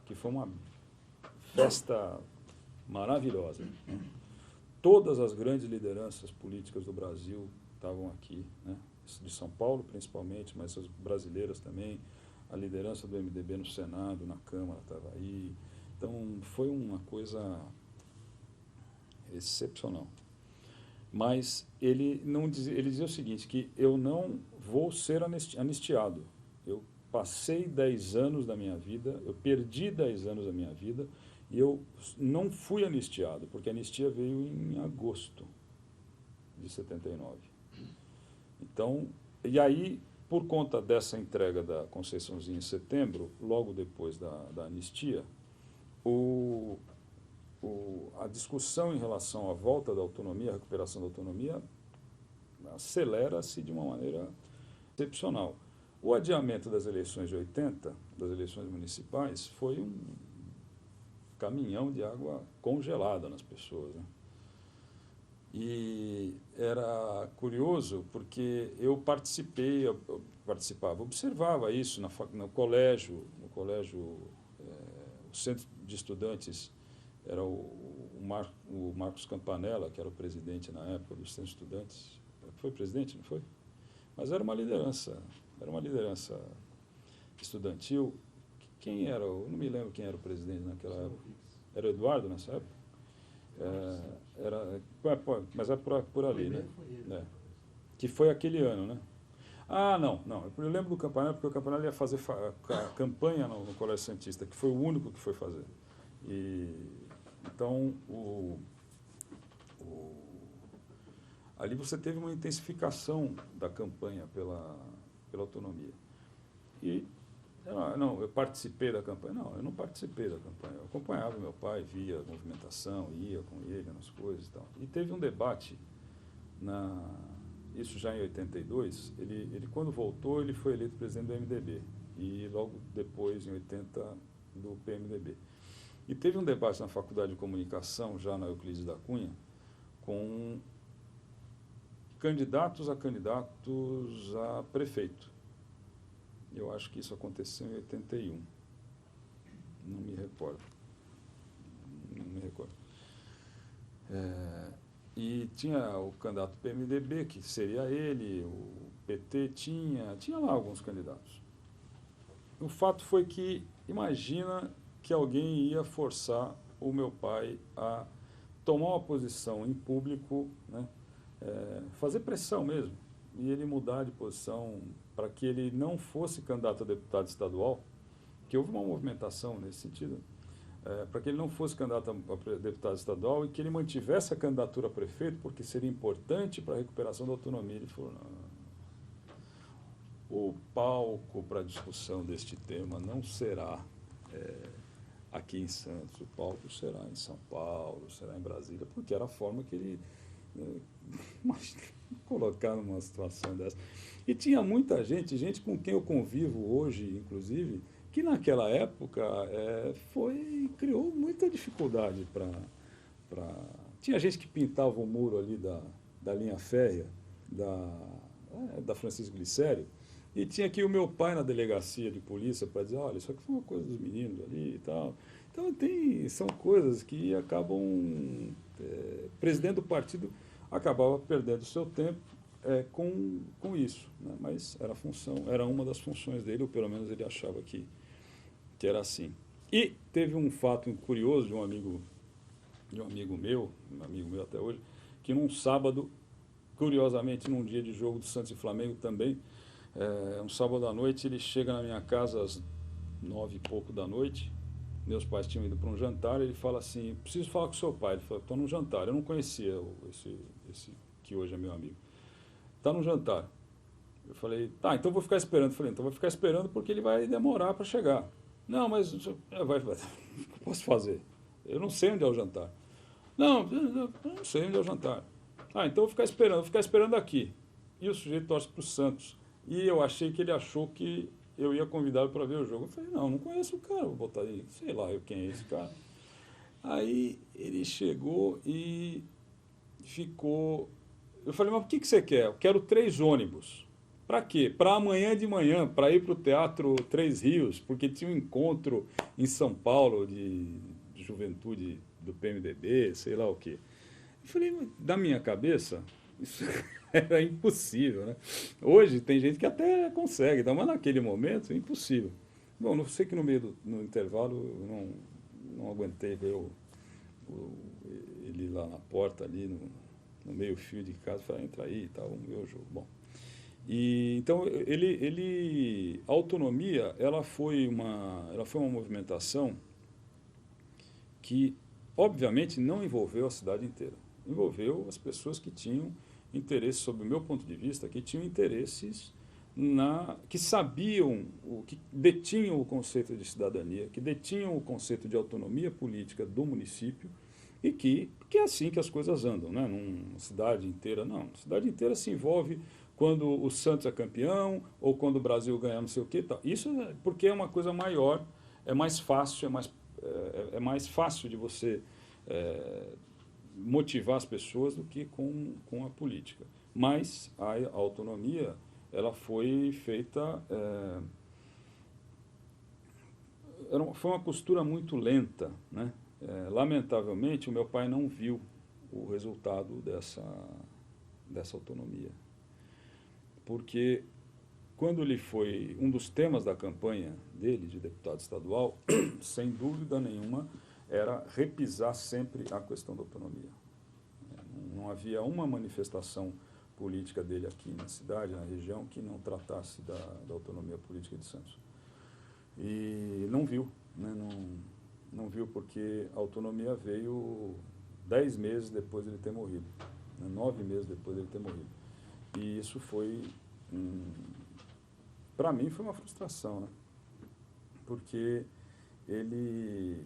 que foi uma festa maravilhosa, né? Todas as grandes lideranças políticas do Brasil estavam aqui, né? De São Paulo principalmente, mas as brasileiras também. A liderança do MDB no Senado, na Câmara, estava aí. Então, foi uma coisa excepcional. Mas ele dizia o seguinte, que eu não vou ser anistiado. Eu passei 10 anos da minha vida, eu perdi 10 anos da minha vida, e eu não fui anistiado, porque a anistia veio em agosto de 79. Então, e aí, por conta dessa entrega da Conceiçãozinha em setembro, logo depois da anistia, a discussão em relação à volta da autonomia, a recuperação da autonomia, acelera-se de uma maneira excepcional. O adiamento das eleições de 80, das eleições municipais, foi um caminhão de água congelada nas pessoas, né? E era curioso porque eu observava isso no colégio, o centro de estudantes era o Marcos Campanella, que era o presidente na época do centro de estudantes. Foi presidente, não foi? Mas era uma liderança estudantil. Quem era? Eu não me lembro quem era o presidente naquela época. Era o Eduardo nessa época? Mas é por ali, né? Que foi aquele ano, né? Ah, não. Eu lembro do Campanella, porque o Campanella ia fazer campanha no Colégio Santista, que foi o único que foi fazer. Então, ali você teve uma intensificação da campanha pela autonomia. Eu participei da campanha. Não, eu não participei da campanha. Eu acompanhava meu pai, via a movimentação, ia com ele nas coisas e tal. E teve um debate, isso já em 82, ele quando voltou, ele foi eleito presidente do MDB. E logo depois, em 80, do PMDB. E teve um debate na Faculdade de Comunicação, já na Euclides da Cunha, com candidatos a prefeito. Eu acho que isso aconteceu em 81. Não me recordo. E tinha o candidato do PMDB, que seria ele, o PT tinha lá alguns candidatos. O fato foi que, imagina que alguém ia forçar o meu pai a tomar uma posição em público, né, fazer pressão mesmo, e ele mudar de posição para que ele não fosse candidato a deputado estadual, que houve uma movimentação nesse sentido, para que ele não fosse candidato a deputado estadual e que ele mantivesse a candidatura a prefeito, porque seria importante para a recuperação da autonomia. Ele falou, não, o palco para a discussão deste tema não será aqui em Santos, o palco será em São Paulo, será em Brasília, porque era a forma que ele Mas colocar numa situação dessa. E tinha muita gente com quem eu convivo hoje, inclusive, que naquela época criou muita dificuldade para... Tinha gente que pintava o muro ali da linha férrea, da Francisco Glicério, e tinha aqui o meu pai na delegacia de polícia para dizer, olha, isso aqui foi uma coisa dos meninos ali e tal. Então são coisas que acabam... o presidente do partido acabava perdendo o seu tempo com isso, né? Mas era uma das funções dele, ou pelo menos ele achava que era assim. E teve um fato curioso de um amigo meu até hoje, que num sábado, curiosamente num dia de jogo do Santos e Flamengo também, um sábado à noite, ele chega na minha casa às 9 e pouco da noite, meus pais tinham ido para um jantar, ele fala assim, preciso falar com o seu pai. Ele falou, estou num jantar, eu não conhecia esse que hoje é meu amigo. Está num jantar. Eu falei, tá, então vou ficar esperando. Eu falei, então vou ficar esperando porque ele vai demorar para chegar. Não, mas o que eu posso fazer? Eu não sei onde é o jantar. Não, eu não sei onde é o jantar. Ah, então vou ficar esperando aqui. E o sujeito torce para o Santos. E eu achei que ele achou que eu ia convidá-lo para ver o jogo. Eu falei, não conheço o cara, vou botar aí, sei lá quem é esse cara. Aí ele chegou e ficou... Eu falei, mas o que você quer? Eu quero 3 ônibus. Para quê? Para amanhã de manhã, para ir para o Teatro Três Rios, porque tinha um encontro em São Paulo de juventude do PMDB, sei lá o quê. Eu falei, da minha cabeça, isso era impossível, né? Hoje tem gente que até consegue, mas naquele momento é impossível. Bom, não sei que no intervalo eu não aguentei ver ele lá na porta, ali no meio fio de casa, falei, entra aí e tal, vamos ver o jogo. Bom, e então a autonomia, ela foi uma movimentação que obviamente não envolveu a cidade inteira, envolveu as pessoas que tinham interesses, sob o meu ponto de vista, que tinham interesses que sabiam, que detinham o conceito de cidadania, que detinham o conceito de autonomia política do município, e que é assim que as coisas andam, né? Numa cidade inteira, não. A cidade inteira se envolve quando o Santos é campeão, ou quando o Brasil ganha não sei o quê. Tal. Isso é porque é uma coisa maior, é mais fácil, é mais fácil de você motivar as pessoas do que com a política. Mas a autonomia, ela foi feita... foi uma postura muito lenta, né? Lamentavelmente, o meu pai não viu o resultado dessa autonomia. Porque quando ele foi... Um dos temas da campanha dele, de deputado estadual, sem dúvida nenhuma, era repisar sempre a questão da autonomia. Não havia uma manifestação política dele aqui na cidade, na região, que não tratasse da autonomia política de Santos. E não viu, né? Não viu porque a autonomia veio 10 meses depois de ele ter morrido, né? 9 meses depois de ele ter morrido. E isso foi, para mim, foi uma frustração, né? Porque ele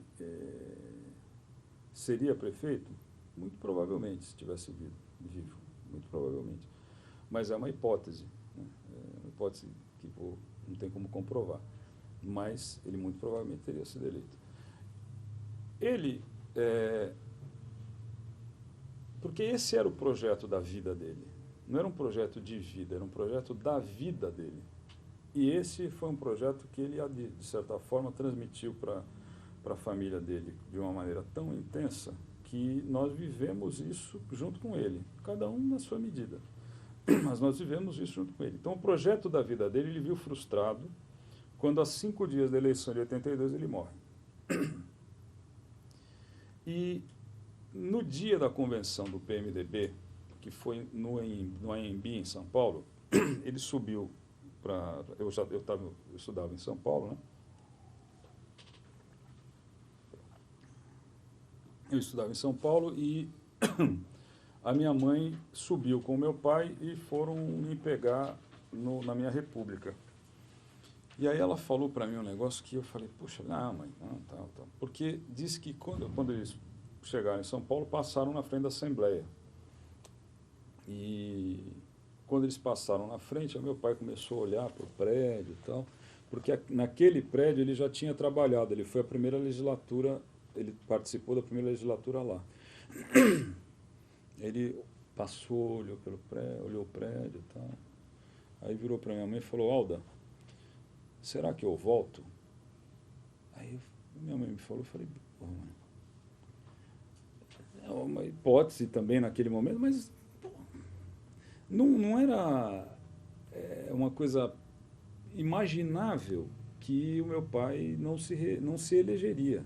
seria prefeito? Muito provavelmente, se tivesse vivo, muito provavelmente. Mas é uma hipótese, né? É uma hipótese que não tem como comprovar. Mas ele muito provavelmente teria sido eleito. Porque esse era o projeto da vida dele. Não era um projeto de vida, era um projeto da vida dele. E esse foi um projeto que ele, de certa forma, transmitiu para a família dele de uma maneira tão intensa que nós vivemos isso junto com ele, cada um na sua medida. Mas nós vivemos isso junto com ele. Então, o projeto da vida dele, ele viu frustrado quando, há 5 dias da eleição de 82, ele morre. E no dia da convenção do PMDB, que foi no AMB, em São Paulo, ele subiu para... Eu estudava em São Paulo, né? Eu estudava em São Paulo e a minha mãe subiu com o meu pai e foram me pegar na minha república. E aí ela falou para mim um negócio que eu falei, puxa, não, mãe, não, tal. Porque disse que quando eles chegaram em São Paulo, passaram na frente da Assembleia. E quando eles passaram na frente, aí meu pai começou a olhar para o prédio e tal, porque naquele prédio ele já tinha trabalhado, ele foi a primeira legislatura, ele participou da primeira legislatura lá. Ele passou, olhou o prédio e tal, aí virou para minha mãe e falou: Alda, será que eu volto? Aí minha mãe me falou, eu falei: pô, mãe, é uma hipótese também naquele momento, mas pô, não era uma coisa imaginável que o meu pai não se elegeria.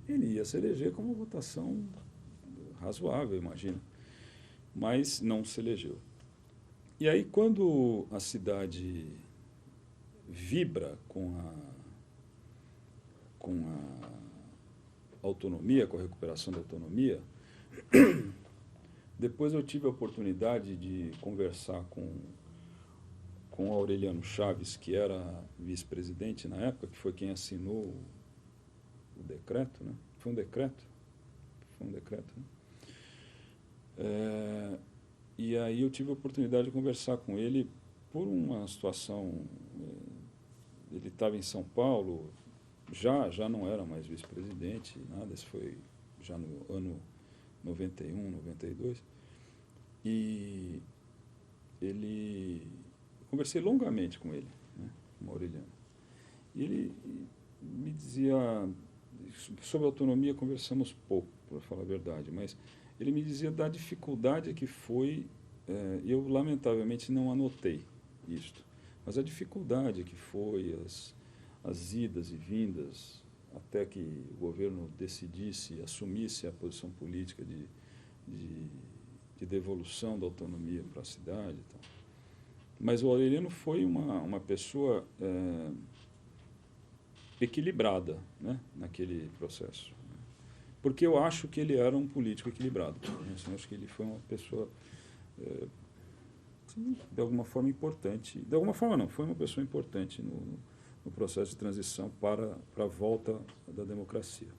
Ele ia se eleger com uma votação razoável, imagino, mas não se elegeu. E aí, quando a cidade vibra com a autonomia, com a recuperação da autonomia, depois eu tive a oportunidade de conversar com o Aureliano Chaves, que era vice-presidente na época, que foi quem assinou o decreto, né? Foi um decreto? Foi um decreto, né? E aí eu tive a oportunidade de conversar com ele por uma situação. Ele estava em São Paulo, já não era mais vice-presidente, nada, isso foi já no ano 91, 92, e conversei longamente com ele, né, com o Aureliano, e ele me dizia, sobre autonomia conversamos pouco, para falar a verdade, mas ele me dizia da dificuldade que foi, eu lamentavelmente não anotei isto, mas a dificuldade que foi, as idas e vindas, até que o governo decidisse, assumisse a posição política de devolução da autonomia para a cidade e tal. Mas o Aureliano foi uma pessoa equilibrada, né, naquele processo. Porque eu acho que ele era um político equilibrado. Eu acho que ele foi uma pessoa, de alguma forma, importante. De alguma forma, não, foi uma pessoa importante no processo de transição para a volta da democracia.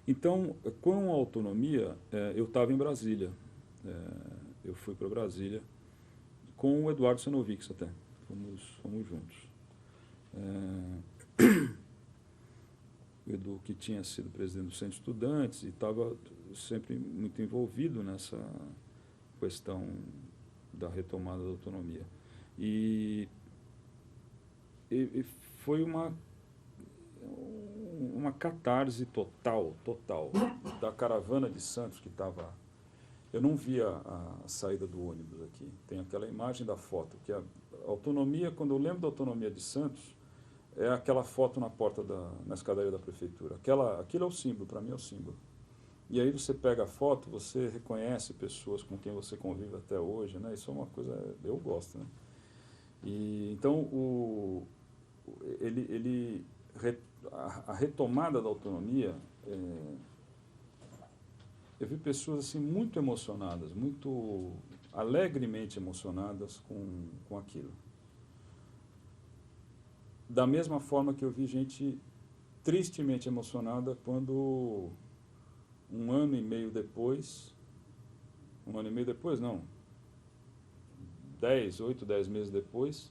Então, com a autonomia, eu estava em Brasília. Eu fui para Brasília com o Eduardo Sanovics até. Fomos juntos. O Edu, que tinha sido presidente do Centro de Estudantes e estava sempre muito envolvido nessa questão da retomada da autonomia. E foi uma catarse total da caravana de Santos que estava. Eu não via a saída do ônibus aqui. Tem aquela imagem da foto, que a autonomia, quando eu lembro da autonomia de Santos, é aquela foto na porta na escadaria da prefeitura. Aquilo é o símbolo, para mim é o símbolo. E aí você pega a foto, você reconhece pessoas com quem você convive até hoje, né? Isso é uma coisa, eu gosto, né? E então a retomada da autonomia, eu vi pessoas assim muito emocionadas, muito alegremente emocionadas com aquilo. Da mesma forma que eu vi gente tristemente emocionada quando um ano e meio depois não, 8, 10 meses depois,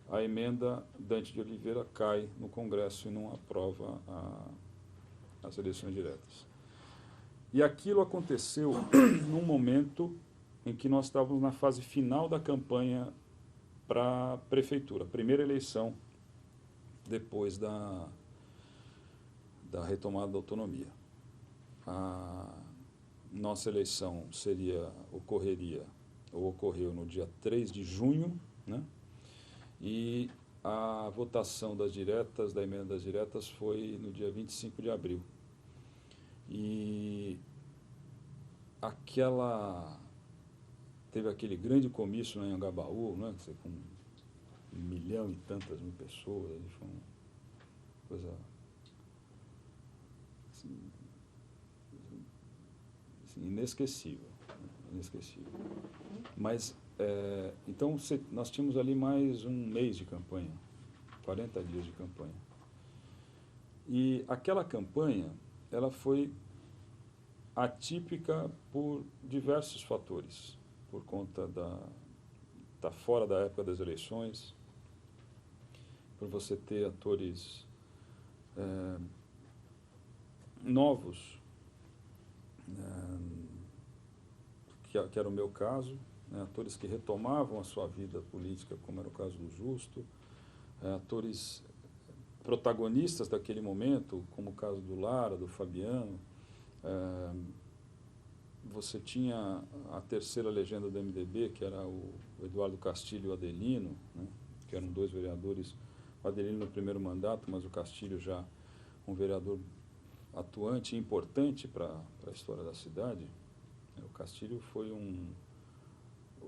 a emenda Dante de Oliveira cai no Congresso e não aprova as eleições diretas. E aquilo aconteceu num momento em que nós estávamos na fase final da campanha para a prefeitura, primeira eleição depois da retomada da autonomia. A nossa eleição ocorreu no dia 3 de junho, né? E a votação da emenda das diretas foi no dia 25 de abril. E teve aquele grande comício em Anhangabaú, né? Com 1 milhão e tantas mil pessoas, foi uma coisa assim, inesquecível. Mas, então, nós tínhamos ali mais um mês de campanha, 40 dias de campanha. E aquela campanha, ela foi atípica por diversos fatores, por conta tá fora da época das eleições, por você ter atores novos, que era o meu caso, né, atores que retomavam a sua vida política, como era o caso do Justo, atores protagonistas daquele momento, como o caso do Lara, do Fabiano. Você tinha a terceira legenda do MDB, que era o Eduardo Castilho e o Adelino, né, que eram dois vereadores, o Adelino no primeiro mandato, mas o Castilho já um vereador atuante e importante para a história da cidade. O Castilho foi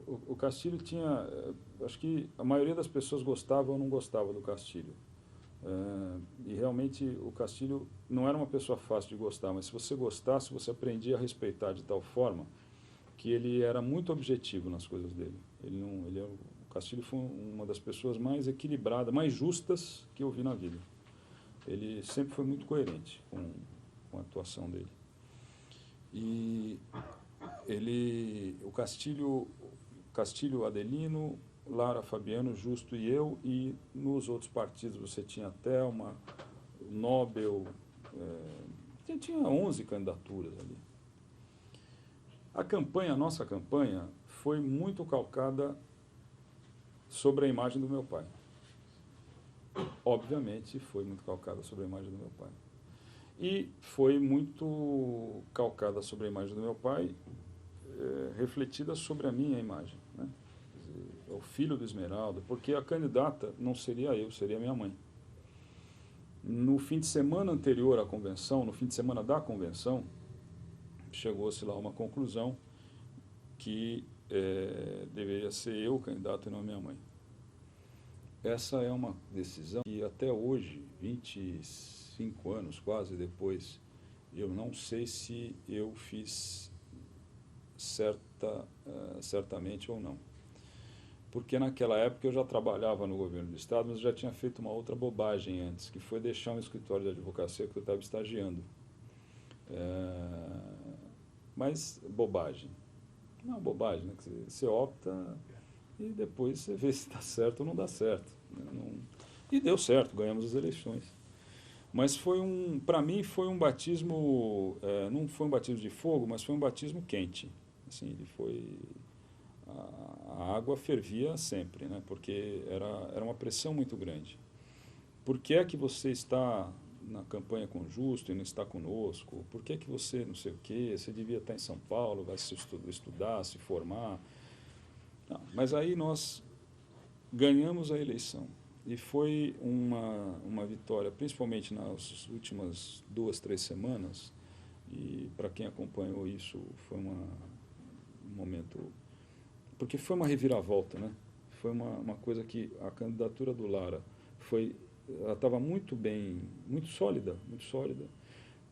o Castilho tinha, acho que a maioria das pessoas gostava ou não gostava do Castilho. E realmente o Castilho não era uma pessoa fácil de gostar, mas se você gostasse, você aprendia a respeitar de tal forma que ele era muito objetivo nas coisas dele. O Castilho foi uma das pessoas mais equilibradas, mais justas que eu vi na vida. Ele sempre foi muito coerente com a atuação dele. E o Castilho, Adelino, Lara, Fabiano, Justo e eu, e nos outros partidos você tinha Thelma, Nobel, tinha 11 candidaturas ali. A nossa campanha, foi muito calcada sobre a imagem do meu pai. Obviamente, foi muito calcada sobre a imagem do meu pai. E foi muito calcada sobre a imagem do meu pai, refletida sobre a minha imagem, né? O filho do Esmeralda, porque a candidata não seria eu, seria minha mãe. No fim de semana anterior à convenção, no fim de semana da convenção, chegou-se lá a uma conclusão que deveria ser eu o candidato e não a minha mãe. Essa é uma decisão que até hoje, 25 anos quase depois, eu não sei se eu fiz certamente ou não. Porque naquela época eu já trabalhava no governo do estado, mas eu já tinha feito uma outra bobagem antes, que foi deixar um escritório de advocacia que eu estava estagiando. Mas bobagem. Não, bobagem, né? Você opta e depois você vê se dá certo ou não dá certo. E deu certo, ganhamos as eleições. Mas para mim foi um batismo, não foi um batismo de fogo, mas foi um batismo quente. Assim, a água fervia sempre, né? Porque era uma pressão muito grande. Por que é que você está na campanha com o Justo e não está conosco? Por que é que você não sei o quê? Você devia estar em São Paulo, vai se estudar, se formar. Não, mas aí nós ganhamos a eleição. E foi uma vitória, principalmente nas últimas 2, 3 semanas, e para quem acompanhou isso foi um momento... Porque foi uma reviravolta, né? Foi uma coisa que a candidatura do Lara ela estava muito bem, muito sólida.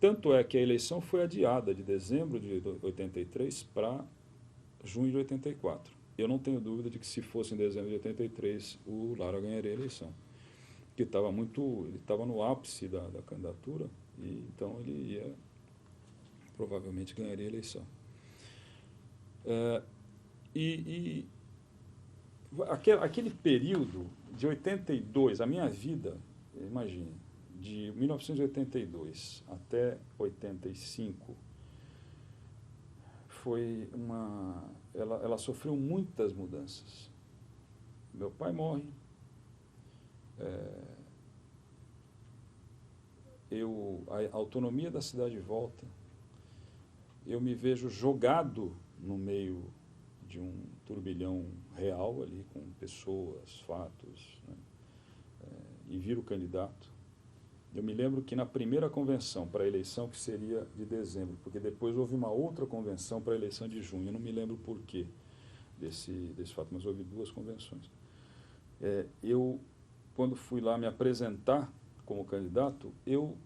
Tanto é que a eleição foi adiada de dezembro de 83 para junho de 84. Eu não tenho dúvida de que se fosse em dezembro de 83, o Lara ganharia a eleição. Porque ele estava no ápice da candidatura, e então ele provavelmente ganharia a eleição. Aquele período de 82, a minha vida, imagine, de 1982 até 85, ela sofreu muitas mudanças. Meu pai morre, a autonomia da cidade volta, eu me vejo jogado no meio de um turbilhão real ali, com pessoas, fatos, né? E viro candidato. Eu me lembro que na primeira convenção para a eleição, que seria de dezembro, porque depois houve uma outra convenção para a eleição de junho, eu não me lembro por quê desse fato, mas houve 2 convenções. Eu, quando fui lá me apresentar como candidato, eu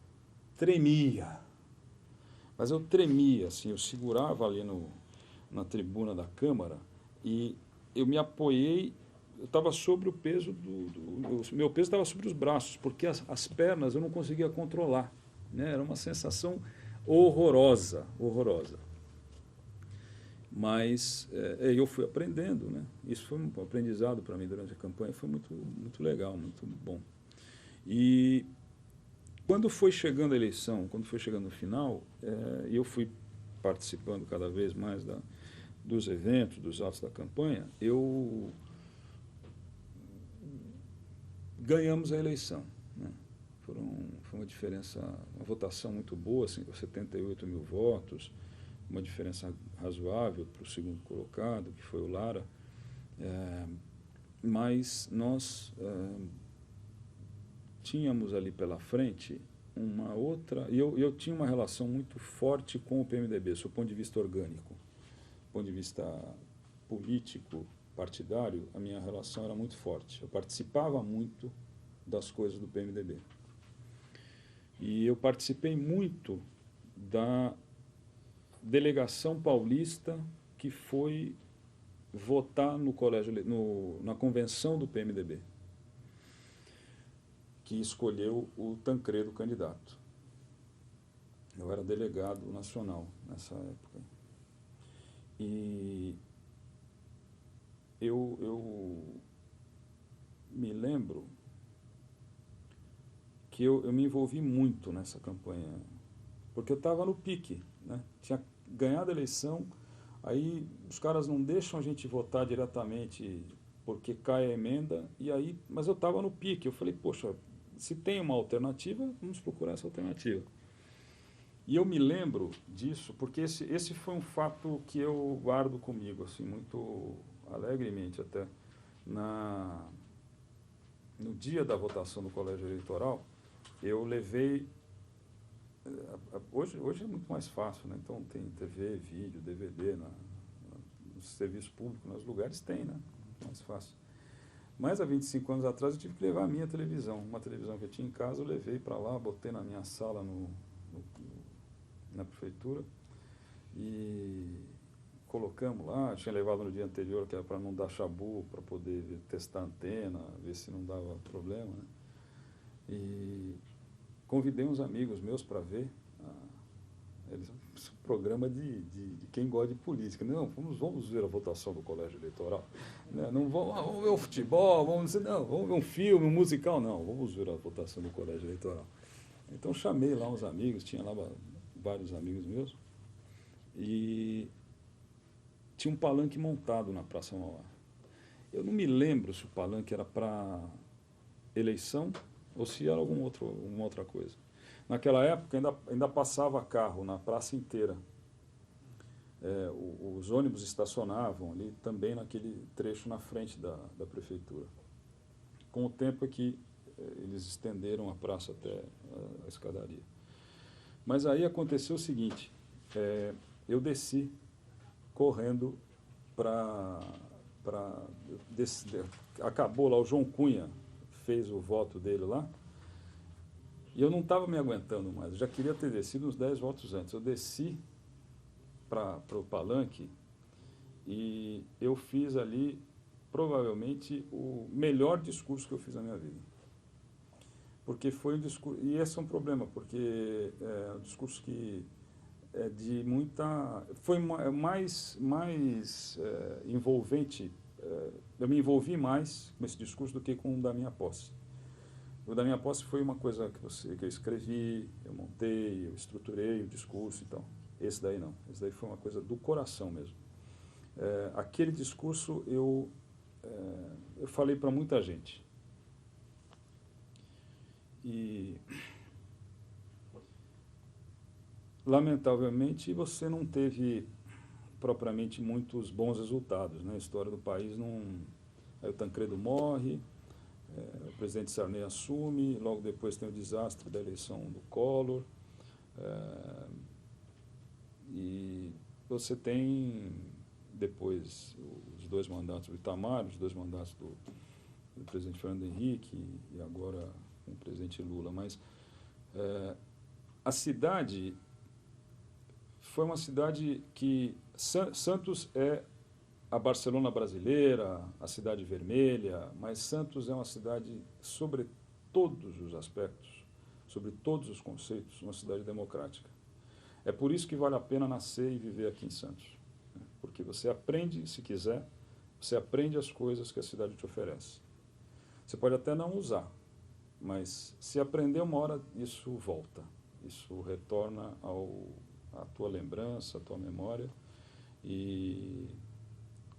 tremia. Mas eu tremia, assim, eu segurava ali na tribuna da Câmara e eu me apoiei, eu estava sobre o peso o meu peso estava sobre os braços, porque as pernas eu não conseguia controlar, né? Era uma sensação horrorosa, horrorosa. Mas eu fui aprendendo, né? Isso foi um aprendizado para mim durante a campanha, foi muito, muito legal, muito bom. E quando foi chegando a eleição, quando foi chegando no final, eu fui participando cada vez mais dos eventos, dos atos da campanha, ganhamos a eleição, né? Foi uma diferença, uma votação muito boa, assim, 78 mil votos, uma diferença razoável para o segundo colocado, que foi o Lara, mas nós tínhamos ali pela frente uma outra, e eu tinha uma relação muito forte com o PMDB, do ponto de vista orgânico, do ponto de vista político, partidário, a minha relação era muito forte. Eu participava muito das coisas do PMDB. E eu participei muito da delegação paulista que foi votar no colégio, na convenção do PMDB, que escolheu o Tancredo candidato. Eu era delegado nacional nessa época. E eu me lembro que eu me envolvi muito nessa campanha, porque eu estava no pique, né? Tinha ganhado a eleição, aí os caras não deixam a gente votar diretamente porque cai a emenda, mas eu estava no pique. Eu falei, poxa, se tem uma alternativa, vamos procurar essa alternativa. E eu me lembro disso, porque esse foi um fato que eu guardo comigo, assim, muito alegremente até. No dia da votação do colégio eleitoral, eu levei... Hoje é muito mais fácil, né? Então tem TV, vídeo, DVD, no serviço público, nos lugares tem, né? Mais fácil. Mas há 25 anos atrás eu tive que levar a minha televisão. Uma televisão que eu tinha em casa, eu levei para lá, botei na minha sala na prefeitura e colocamos lá. Tinha levado no dia anterior, que era para não dar chabu, para poder testar a antena, ver se não dava problema, né? E convidei uns amigos meus para ver um programa de quem gosta de política. Não, vamos ver a votação do colégio eleitoral. Não vamos ver o futebol, vamos ver um filme, um musical. Não, vamos ver a votação do colégio eleitoral. Então chamei lá uns amigos, tinha lá vários amigos meus, e tinha um palanque montado na Praça Mauá. Eu não me lembro se o palanque era para eleição ou se era alguma outra coisa. Naquela época ainda passava carro na praça inteira. Os ônibus estacionavam ali também naquele trecho na frente da prefeitura. Com o tempo é que eles estenderam a praça até a escadaria. Mas aí aconteceu o seguinte, eu desci correndo acabou lá, o João Cunha fez o voto dele lá, e eu não estava me aguentando mais, eu já queria ter descido uns 10 votos antes. Eu desci para o palanque e eu fiz ali, provavelmente, o melhor discurso que eu fiz na minha vida. Porque foi um discurso, e esse é um problema, porque é um discurso que é de muita... Foi mais envolvente, eu me envolvi mais com esse discurso do que com o da minha posse. O da minha posse foi uma coisa que eu escrevi, eu montei, eu estruturei o discurso e tal. Esse daí não, esse daí foi uma coisa do coração mesmo. Aquele discurso eu falei para muita gente. E, lamentavelmente, você não teve propriamente muitos bons resultados, né? A história do país não... Aí o Tancredo morre, o presidente Sarney assume, logo depois tem o desastre da eleição do Collor, e você tem depois os 2 mandatos do Itamar, os 2 mandatos do presidente Fernando Henrique e agora com o presidente Lula. Mas a cidade foi uma cidade que... Santos é a Barcelona brasileira, a cidade vermelha, mas Santos é uma cidade, sobre todos os aspectos, sobre todos os conceitos, uma cidade democrática. É por isso que vale a pena nascer e viver aqui em Santos, né? Porque você aprende, se quiser, você aprende as coisas que a cidade te oferece. Você pode até não usar, mas se aprender uma hora, isso volta. Isso retorna à tua lembrança, à tua memória e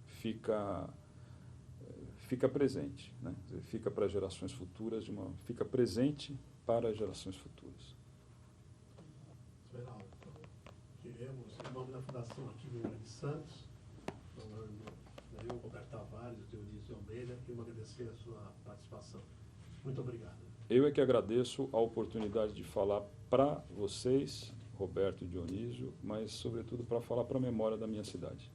fica presente, né? Fica para gerações futuras, fica presente para as gerações futuras. Esmeralda, então, queremos, em nome da Fundação aqui em Memória de Santos, eu, Roberto Tavares, o Dionísio Almeida, queremos agradecer a sua participação. Muito obrigado. Eu é que agradeço a oportunidade de falar para vocês, Roberto e Dionísio, mas, sobretudo, para falar para a memória da minha cidade.